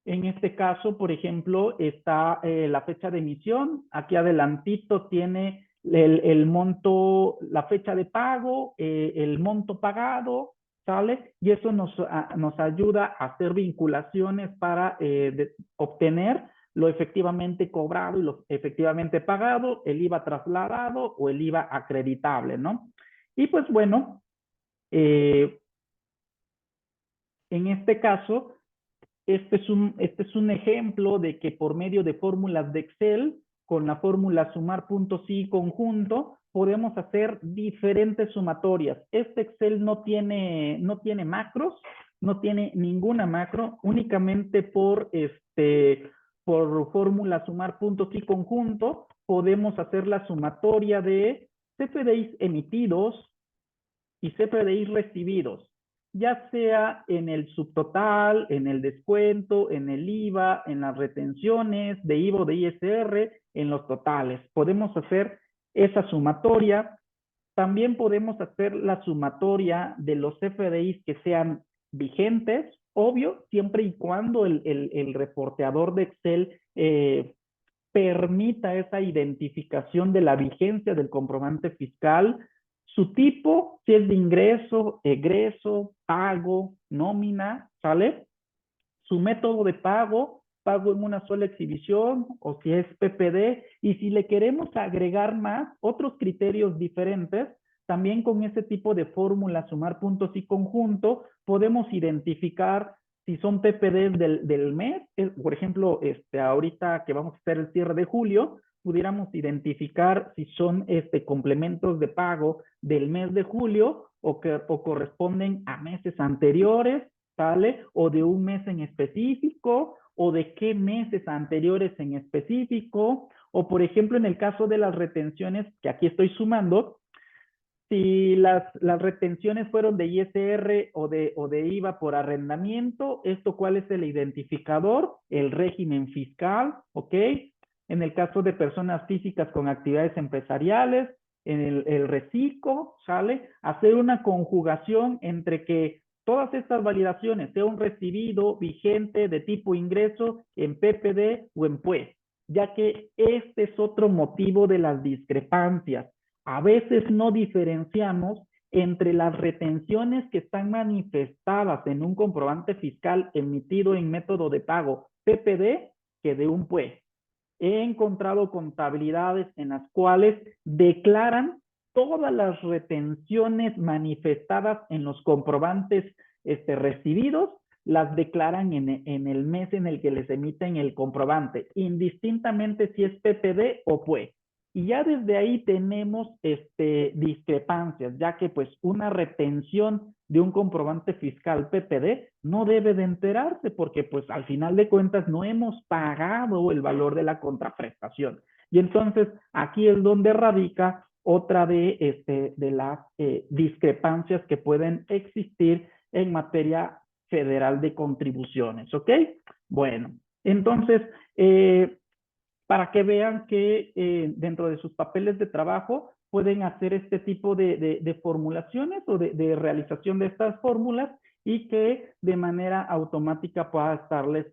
En este caso, por ejemplo, está la fecha de emisión. Aquí adelantito tiene el monto, la fecha de pago, el monto pagado, ¿sale? Y eso nos ayuda a hacer vinculaciones para obtener lo efectivamente cobrado y lo efectivamente pagado, el IVA trasladado o el IVA acreditable, ¿no? Y pues bueno, en este caso, este es un ejemplo de que por medio de fórmulas de Excel, con la fórmula sumar puntos y conjunto, podemos hacer diferentes sumatorias. Este Excel no tiene macros, no tiene ninguna macro, únicamente por fórmula sumar puntos y conjunto, podemos hacer la sumatoria de CFDIs emitidos y CFDIs recibidos, ya sea en el subtotal, en el descuento, en el IVA, en las retenciones de IVA o de ISR, en los totales. Podemos hacer esa sumatoria. También podemos hacer la sumatoria de los FDIs que sean vigentes, obvio, siempre y cuando el reporteador de Excel permita esa identificación de la vigencia del comprobante fiscal, su tipo, si es de ingreso, egreso, pago, nómina, ¿sale? Su método de pago, pago en una sola exhibición o si es PPD, y si le queremos agregar más, otros criterios diferentes, también con ese tipo de fórmula, sumar puntos y conjunto, podemos identificar si son PPDs del mes, por ejemplo, ahorita que vamos a hacer el cierre de julio, pudiéramos identificar si son complementos de pago del mes de julio o corresponden a meses anteriores, ¿sale? O de un mes en específico, o de qué meses anteriores en específico, o por ejemplo en el caso de las retenciones, que aquí estoy sumando, si las retenciones fueron de ISR o de IVA por arrendamiento, ¿esto cuál es el identificador? El régimen fiscal, ¿ok? En el caso de personas físicas con actividades empresariales, en el reciclo, ¿sale? Hacer una conjugación entre que todas estas validaciones sea un recibido vigente de tipo ingreso en PPD o en PUE, ya que este es otro motivo de las discrepancias. A veces no diferenciamos entre las retenciones que están manifestadas en un comprobante fiscal emitido en método de pago PPD que de un PUE. he encontrado contabilidades en las cuales declaran todas las retenciones manifestadas en los comprobantes recibidos, las declaran en el mes en el que les emiten el comprobante, indistintamente si es PPD o PUE. Y ya desde ahí tenemos discrepancias, ya que pues una retención de un comprobante fiscal PPD no debe de enterarse porque pues al final de cuentas no hemos pagado el valor de la contraprestación. Y entonces aquí es donde radica otra de las discrepancias que pueden existir en materia federal de contribuciones, ¿ok? Bueno, entonces, para que vean que dentro de sus papeles de trabajo pueden hacer este tipo de formulaciones o de realización de estas fórmulas y que de manera automática pueda estarles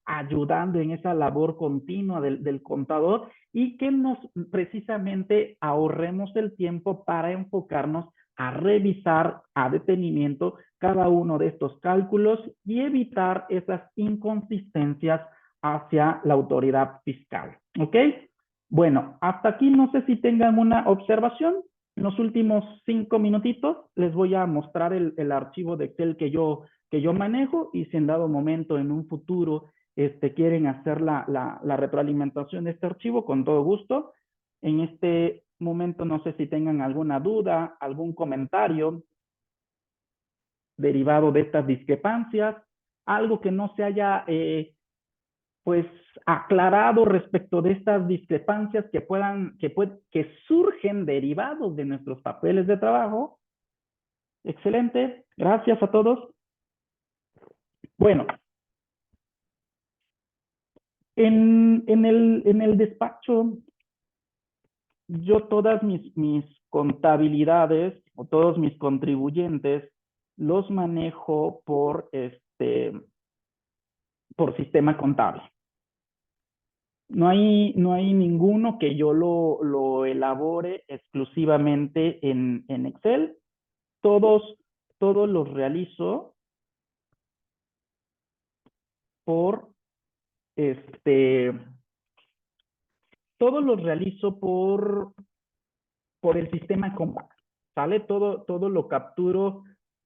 ayudando en esa labor continua del contador y que nos precisamente ahorremos el tiempo para enfocarnos a revisar a detenimiento cada uno de estos cálculos y evitar esas inconsistencias hacia la autoridad fiscal. ¿Ok? Bueno, hasta aquí no sé si tengan una observación. En los últimos 5 minutitos les voy a mostrar el archivo de Excel que yo manejo y si en dado momento en un futuro quieren hacer la retroalimentación de este archivo, con todo gusto. En este momento no sé si tengan alguna duda, algún comentario derivado de estas discrepancias, algo que no se haya pues aclarado respecto de estas discrepancias que surgen derivados de nuestros papeles de trabajo. Excelente, gracias a todos. Bueno, en el despacho, yo todas mis contabilidades o todos mis contribuyentes los manejo por sistema contable. No hay ninguno que yo lo elabore exclusivamente en Excel. Todos los realizo todos los realizo por el sistema Compact, ¿sale? Todo lo capturo.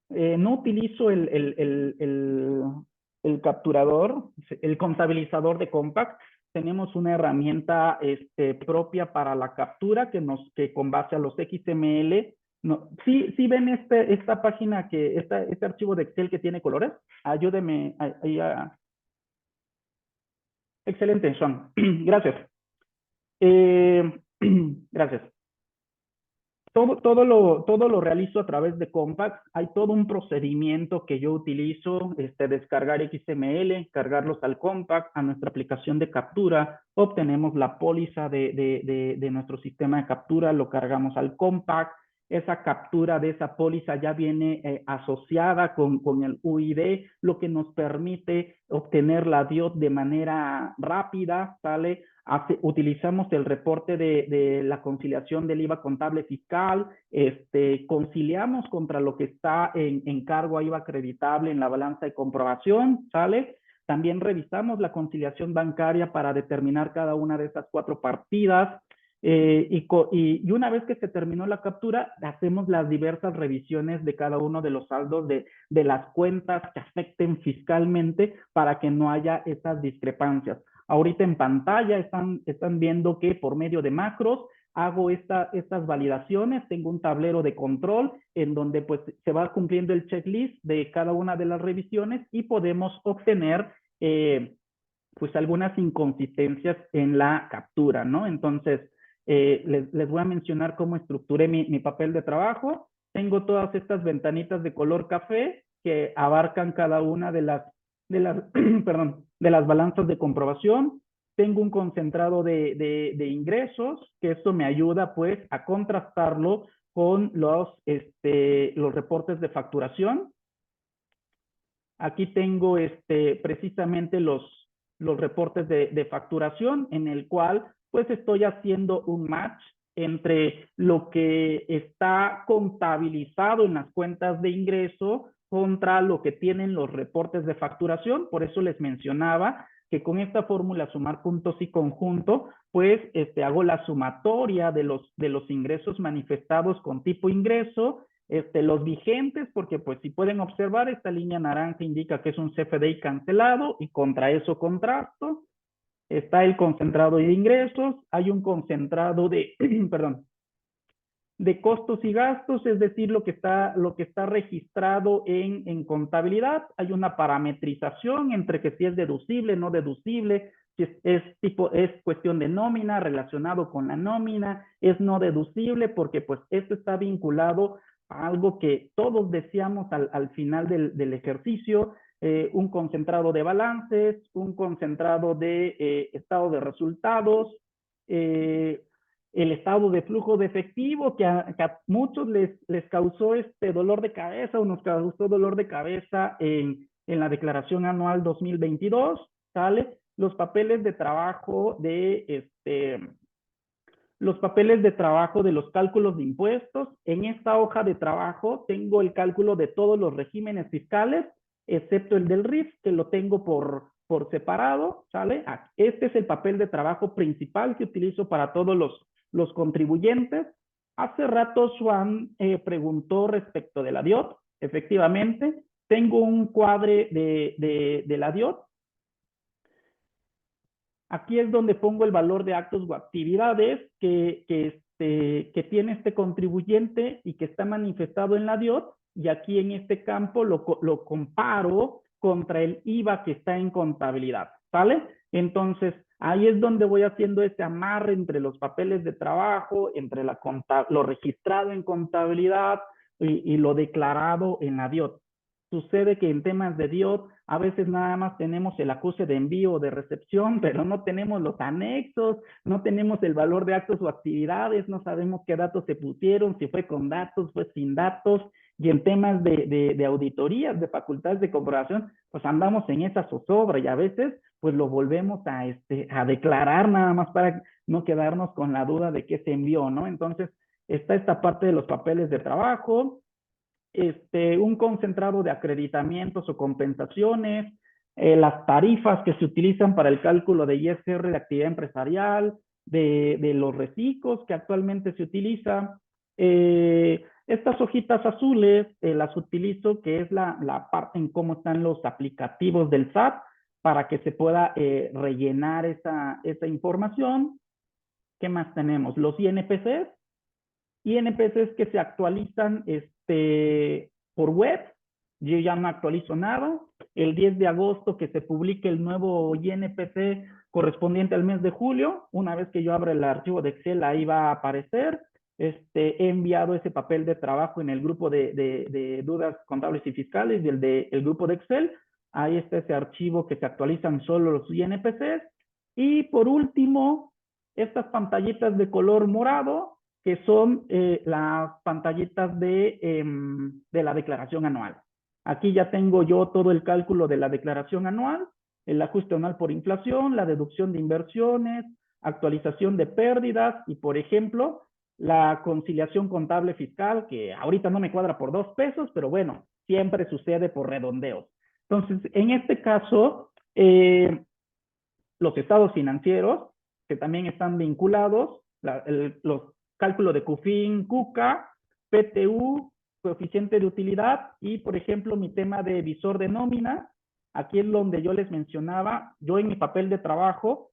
No utilizo el capturador, el contabilizador de Compact. Tenemos una herramienta propia para la captura que con base a los XML. No, sí ven esta página, este archivo de Excel que tiene colores. Ayúdenme ahí a... Excelente, Sean. Gracias. Gracias. Todo lo realizo a través de Compact. Hay todo un procedimiento que yo utilizo, descargar XML, cargarlos al Compact, a nuestra aplicación de captura, obtenemos la póliza de nuestro sistema de captura, lo cargamos al Compact. Esa captura de esa póliza ya viene asociada con el UID, lo que nos permite obtener la DIOT de manera rápida, ¿sale? Utilizamos el reporte de la conciliación del IVA contable fiscal, conciliamos contra lo que está en cargo a IVA acreditable en la balanza de comprobación, ¿sale? También revisamos la conciliación bancaria para determinar cada una de estas 4 partidas. Y una vez que se terminó la captura, hacemos las diversas revisiones de cada uno de los saldos de las cuentas que afecten fiscalmente para que no haya estas discrepancias. Ahorita en pantalla están viendo que por medio de macros hago estas validaciones, tengo un tablero de control en donde pues se va cumpliendo el checklist de cada una de las revisiones y podemos obtener pues algunas inconsistencias en la captura, ¿no? Entonces, les voy a mencionar cómo estructuré mi papel de trabajo. Tengo todas estas ventanitas de color café que abarcan cada una de las perdón, de las balanzas de comprobación. Tengo un concentrado de ingresos, que esto me ayuda pues a contrastarlo con los reportes de facturación. Aquí tengo precisamente los reportes de facturación en el cual pues estoy haciendo un match entre lo que está contabilizado en las cuentas de ingreso contra lo que tienen los reportes de facturación. Por eso les mencionaba que con esta fórmula sumar puntos y conjunto, pues hago la sumatoria de los ingresos manifestados con tipo ingreso, los vigentes, porque pues si pueden observar, esta línea naranja indica que es un CFDI cancelado y contra eso contrasto. Está el concentrado de ingresos, hay un concentrado de, perdón, de costos y gastos, es decir, lo que está registrado en contabilidad. Hay una parametrización entre que si es deducible, no deducible, si es cuestión de nómina, relacionado con la nómina, es no deducible, porque pues esto está vinculado a algo que todos deseamos al final del ejercicio, un concentrado de balances, un concentrado de estado de resultados, el estado de flujo de efectivo, que a muchos les causó dolor de cabeza o nos causó dolor de cabeza en la declaración anual 2022, ¿sale? Los papeles de trabajo de los cálculos de impuestos. En esta hoja de trabajo tengo el cálculo de todos los regímenes fiscales, excepto el del RIF, que lo tengo por separado, ¿sale? Este es el papel de trabajo principal que utilizo para todos los contribuyentes. Hace rato Swan preguntó respecto de la DIOT. Efectivamente, tengo un cuadre de la DIOT. Aquí es donde pongo el valor de actos o actividades que tiene este contribuyente y que está manifestado en la DIOT, y aquí en este campo lo comparo contra el IVA que está en contabilidad, ¿sale? Entonces, ahí es donde voy haciendo ese amarre entre los papeles de trabajo, entre lo registrado en contabilidad y lo declarado en la DIOT. Sucede que en temas de DIOT a veces nada más tenemos el acuse de envío o de recepción, pero no tenemos los anexos, no tenemos el valor de actos o actividades, no sabemos qué datos se pusieron, si fue con datos, fue sin datos. Y en temas de auditorías, de facultades de comprobación, pues andamos en esa zozobra y a veces pues lo volvemos a declarar nada más para no quedarnos con la duda de qué se envió, ¿no? Entonces está esta parte de los papeles de trabajo, un concentrado de acreditamientos o compensaciones, las tarifas que se utilizan para el cálculo de ISR de actividad empresarial, de los reciclos que actualmente se utilizan. Estas hojitas azules las utilizo, que es la parte en cómo están los aplicativos del SAT, para que se pueda rellenar esa información. ¿Qué más tenemos? Los INPCs que se actualizan por web. Yo ya no actualizo nada. El 10 de agosto que se publique el nuevo INPC correspondiente al mes de julio. Una vez que yo abra el archivo de Excel, ahí va a aparecer. He enviado ese papel de trabajo en el grupo de dudas contables y fiscales y el grupo de Excel. Ahí está ese archivo que se actualizan solo los INPCs. Y por último, estas pantallitas de color morado, que son las pantallitas de la declaración anual. Aquí ya tengo yo todo el cálculo de la declaración anual, el ajuste anual por inflación, la deducción de inversiones, actualización de pérdidas y, por ejemplo, la conciliación contable fiscal, que ahorita no me cuadra por 2 pesos, pero bueno, siempre sucede por redondeos. Entonces, en este caso, los estados financieros, que también están vinculados, los cálculos de CUFIN, CUCA, PTU, coeficiente de utilidad y, por ejemplo, mi tema de visor de nómina. Aquí es donde yo les mencionaba, yo en mi papel de trabajo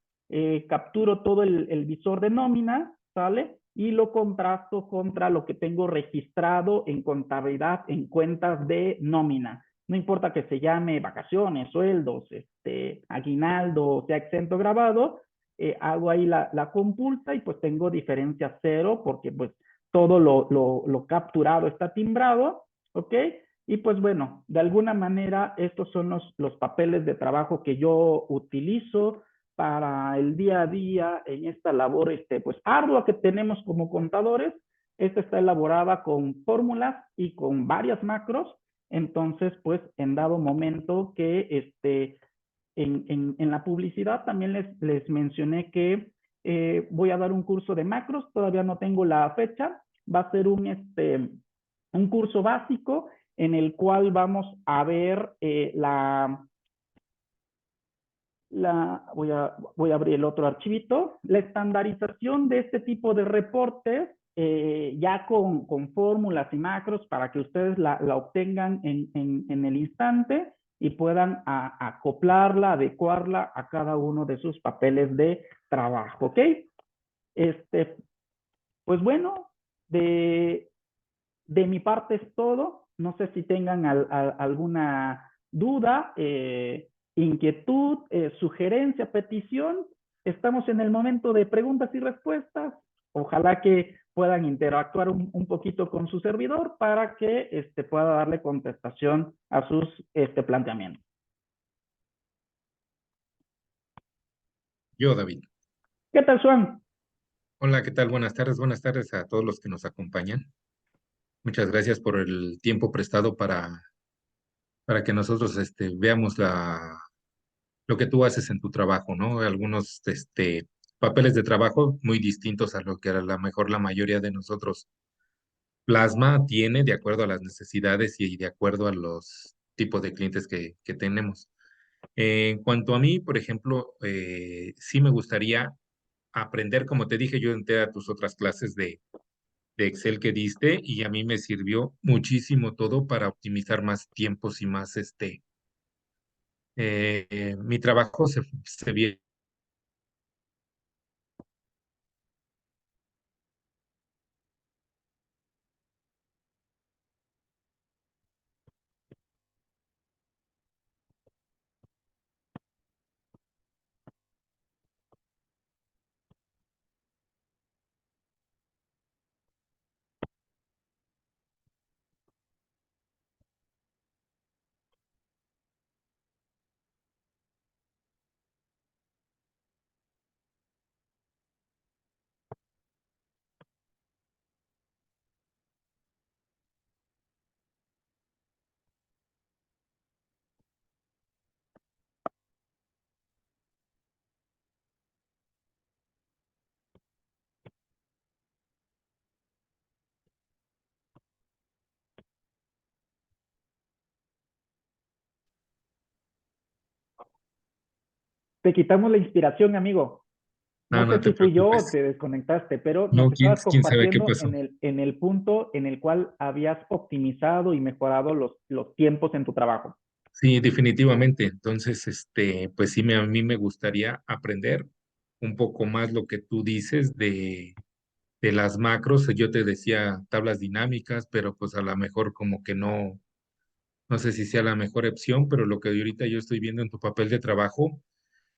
capturo todo el visor de nómina, ¿sale? Y lo contrasto contra lo que tengo registrado en contabilidad en cuentas de nómina. No importa que se llame vacaciones, sueldos, aguinaldo, sea exento grabado, hago ahí la compulsa y pues tengo diferencia cero porque pues todo lo capturado está timbrado, ¿ok? Y pues bueno, de alguna manera estos son los papeles de trabajo que yo utilizo para el día a día en esta labor pues ardua que tenemos como contadores. Esta está elaborada con fórmulas y con varias macros. Entonces, pues en dado momento que en la publicidad también les mencioné que voy a dar un curso de macros, todavía no tengo la fecha, va a ser un curso básico en el cual vamos a ver voy a abrir el otro archivito. La estandarización de este tipo de reportes, ya con fórmulas y macros para que ustedes la obtengan en el instante y puedan acoplarla, adecuarla a cada uno de sus papeles de trabajo, ¿ok? Pues bueno, de mi parte es todo. No sé si tengan alguna duda, inquietud, sugerencia, petición. Estamos en el momento de preguntas y respuestas. Ojalá que puedan interactuar un poquito con su servidor para que pueda darle contestación a sus planteamientos. Yo, David. ¿Qué tal, Juan? Hola, ¿qué tal? Buenas tardes a todos los que nos acompañan. Muchas gracias por el tiempo prestado para que nosotros veamos lo que tú haces en tu trabajo, ¿no? Algunos papeles de trabajo muy distintos a lo que a lo mejor la mayoría de nosotros plasma tiene de acuerdo a las necesidades y de acuerdo a los tipos de clientes que tenemos. En cuanto a mí, por ejemplo, sí me gustaría aprender, como te dije, yo entré a tus otras clases de Excel que diste y a mí me sirvió muchísimo todo para optimizar más tiempos y más mi trabajo se viene. Te quitamos la inspiración, amigo. No, No no sé te si fui yo o preocupes. te desconectaste, pero No, nos quién, estabas quién sabe qué compartiendo pasó. en el punto en el cual habías optimizado y mejorado los tiempos en tu trabajo. Sí, definitivamente. Entonces, pues sí, a mí me gustaría aprender un poco más lo que tú dices de las macros. Yo te decía tablas dinámicas, pero pues a lo mejor como que no, no sé si sea la mejor opción, pero lo que ahorita yo estoy viendo en tu papel de trabajo,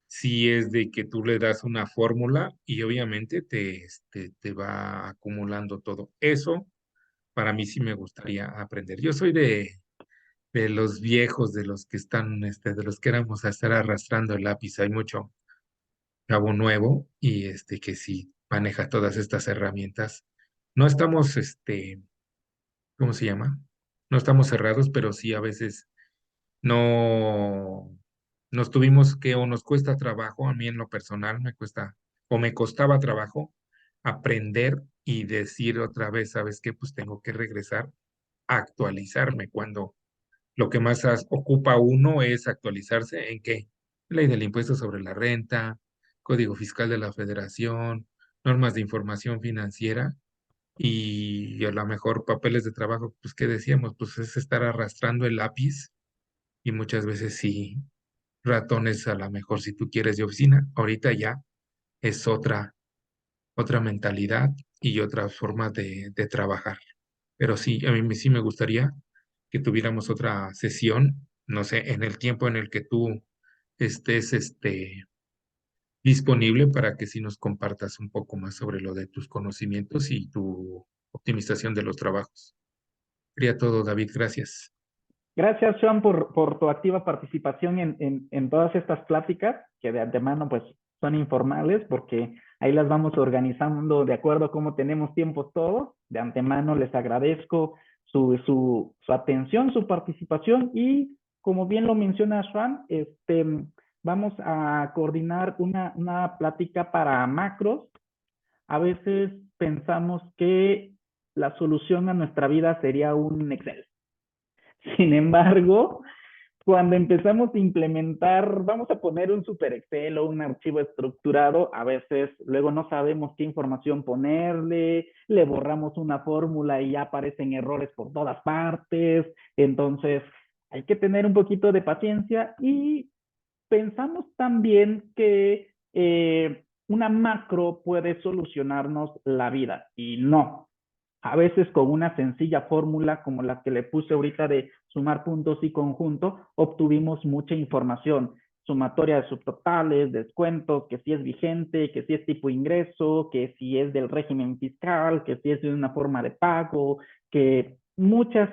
sí es de que tú le das una fórmula y obviamente te va acumulando todo. Eso para mí sí me gustaría aprender. Yo soy de los viejos, de los que están, de los que éramos a estar arrastrando el lápiz. Hay mucho cabo nuevo y que sí maneja todas estas herramientas. No estamos, ¿cómo se llama? No estamos cerrados, pero sí a veces no nos tuvimos que o nos cuesta trabajo, a mí en lo personal me cuesta o me costaba trabajo aprender y decir otra vez, ¿sabes qué? Pues tengo que regresar a actualizarme cuando lo que más ocupa uno es actualizarse en qué? Ley del impuesto sobre la renta, Código Fiscal de la Federación, normas de información financiera y a lo mejor papeles de trabajo, pues ¿qué decíamos? Pues es estar arrastrando el lápiz y muchas veces sí, ratones a lo mejor si tú quieres de oficina, ahorita ya es otra mentalidad y otra forma de trabajar. Pero sí, a mí sí me gustaría que tuviéramos otra sesión, no sé, en el tiempo en el que tú estés disponible para que sí nos compartas un poco más sobre lo de tus conocimientos y tu optimización de los trabajos. Sería todo, David, gracias. Gracias, Sean, por tu activa participación en todas estas pláticas, que de antemano pues son informales, porque ahí las vamos organizando de acuerdo a cómo tenemos tiempos todos. De antemano les agradezco su atención, su participación y como bien lo menciona Sean, vamos a coordinar una plática para macros. A veces pensamos que la solución a nuestra vida sería un Excel. Sin embargo, cuando empezamos a implementar, vamos a poner un super Excel o un archivo estructurado, a veces luego no sabemos qué información ponerle, le borramos una fórmula y ya aparecen errores por todas partes. Entonces, hay que tener un poquito de paciencia y pensamos también que una macro puede solucionarnos la vida y no. A veces con una sencilla fórmula como la que le puse ahorita de sumar puntos y conjunto, obtuvimos mucha información. Sumatoria de subtotales, descuentos, que si es vigente, que si es tipo ingreso, que si es del régimen fiscal, que si es de una forma de pago, que muchos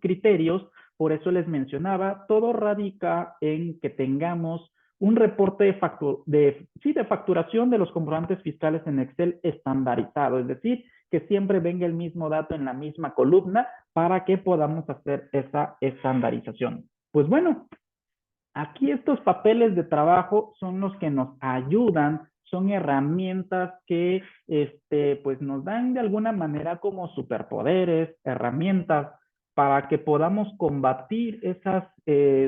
criterios. Por eso les mencionaba, todo radica en que tengamos un reporte de facturación de los comprobantes fiscales en Excel estandarizado, es decir, que siempre venga el mismo dato en la misma columna para que podamos hacer esa estandarización. Pues bueno, aquí estos papeles de trabajo son los que nos ayudan, son herramientas que pues nos dan de alguna manera como superpoderes, herramientas para que podamos combatir esas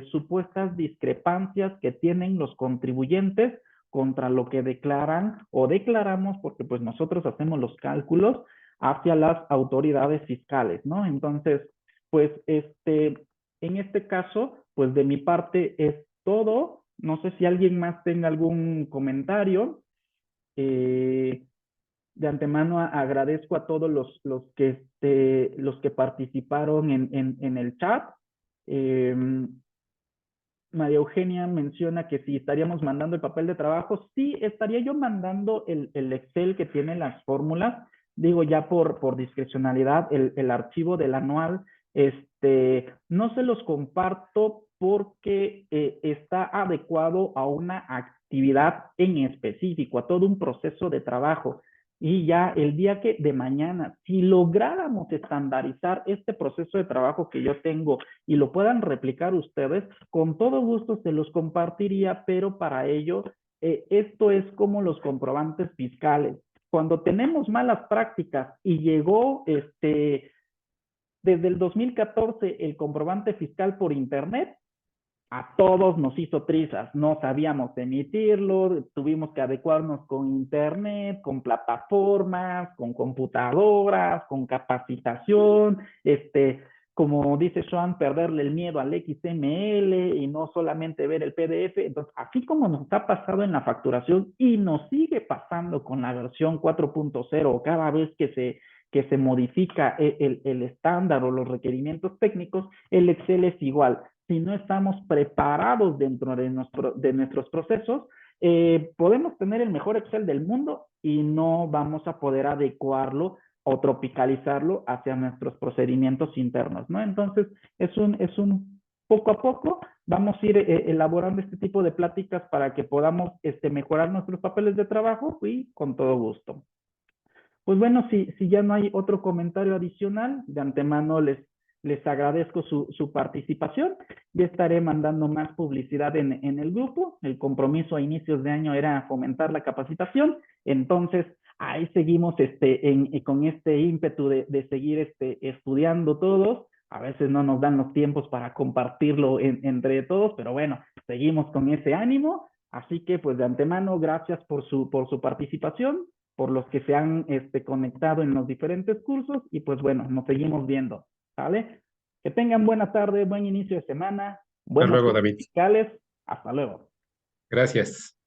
supuestas discrepancias que tienen los contribuyentes contra lo que declaran o declaramos, porque pues nosotros hacemos los cálculos hacia las autoridades fiscales, ¿no? Entonces, pues en este caso, pues de mi parte es todo. No sé si alguien más tenga algún comentario. Eh, de antemano agradezco a todos los que participaron en el chat. Eh, María Eugenia menciona que si estaríamos mandando el papel de trabajo, sí, estaría yo mandando el Excel que tiene las fórmulas, digo ya por discrecionalidad, el archivo del anual, no se los comparto porque está adecuado a una actividad en específico, a todo un proceso de trabajo. Y ya el día que de mañana, si lográramos estandarizar este proceso de trabajo que yo tengo y lo puedan replicar ustedes, con todo gusto se los compartiría, pero para ello, esto es como los comprobantes fiscales. Cuando tenemos malas prácticas y llegó desde el 2014 el comprobante fiscal por internet, a todos nos hizo trizas, no sabíamos emitirlo, tuvimos que adecuarnos con internet, con plataformas, con computadoras, con capacitación, como dice Sean, perderle el miedo al XML y no solamente ver el PDF. Entonces, así como nos ha pasado en la facturación y nos sigue pasando con la versión 4.0 cada vez que se modifica el estándar o los requerimientos técnicos, el Excel es igual. Si no estamos preparados dentro de nuestros procesos, podemos tener el mejor Excel del mundo y no vamos a poder adecuarlo o tropicalizarlo hacia nuestros procedimientos internos, ¿no? Entonces, es un poco a poco, vamos a ir elaborando este tipo de pláticas para que podamos mejorar nuestros papeles de trabajo y con todo gusto. Pues bueno, si ya no hay otro comentario adicional, de antemano les agradezco su participación. Ya estaré mandando más publicidad en el grupo. El compromiso a inicios de año era fomentar la capacitación. Entonces, ahí seguimos con este ímpetu de seguir estudiando todos. A veces no nos dan los tiempos para compartirlo entre todos, pero bueno, seguimos con ese ánimo. Así que, pues de antemano, gracias por su participación, por los que se han conectado en los diferentes cursos y pues bueno, nos seguimos viendo, ¿vale? Que tengan buena tarde, buen inicio de semana, Hasta buenos luego, cursos David. fiscales, hasta luego. Gracias.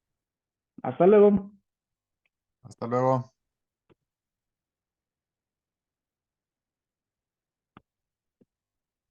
Hasta luego. Hasta luego.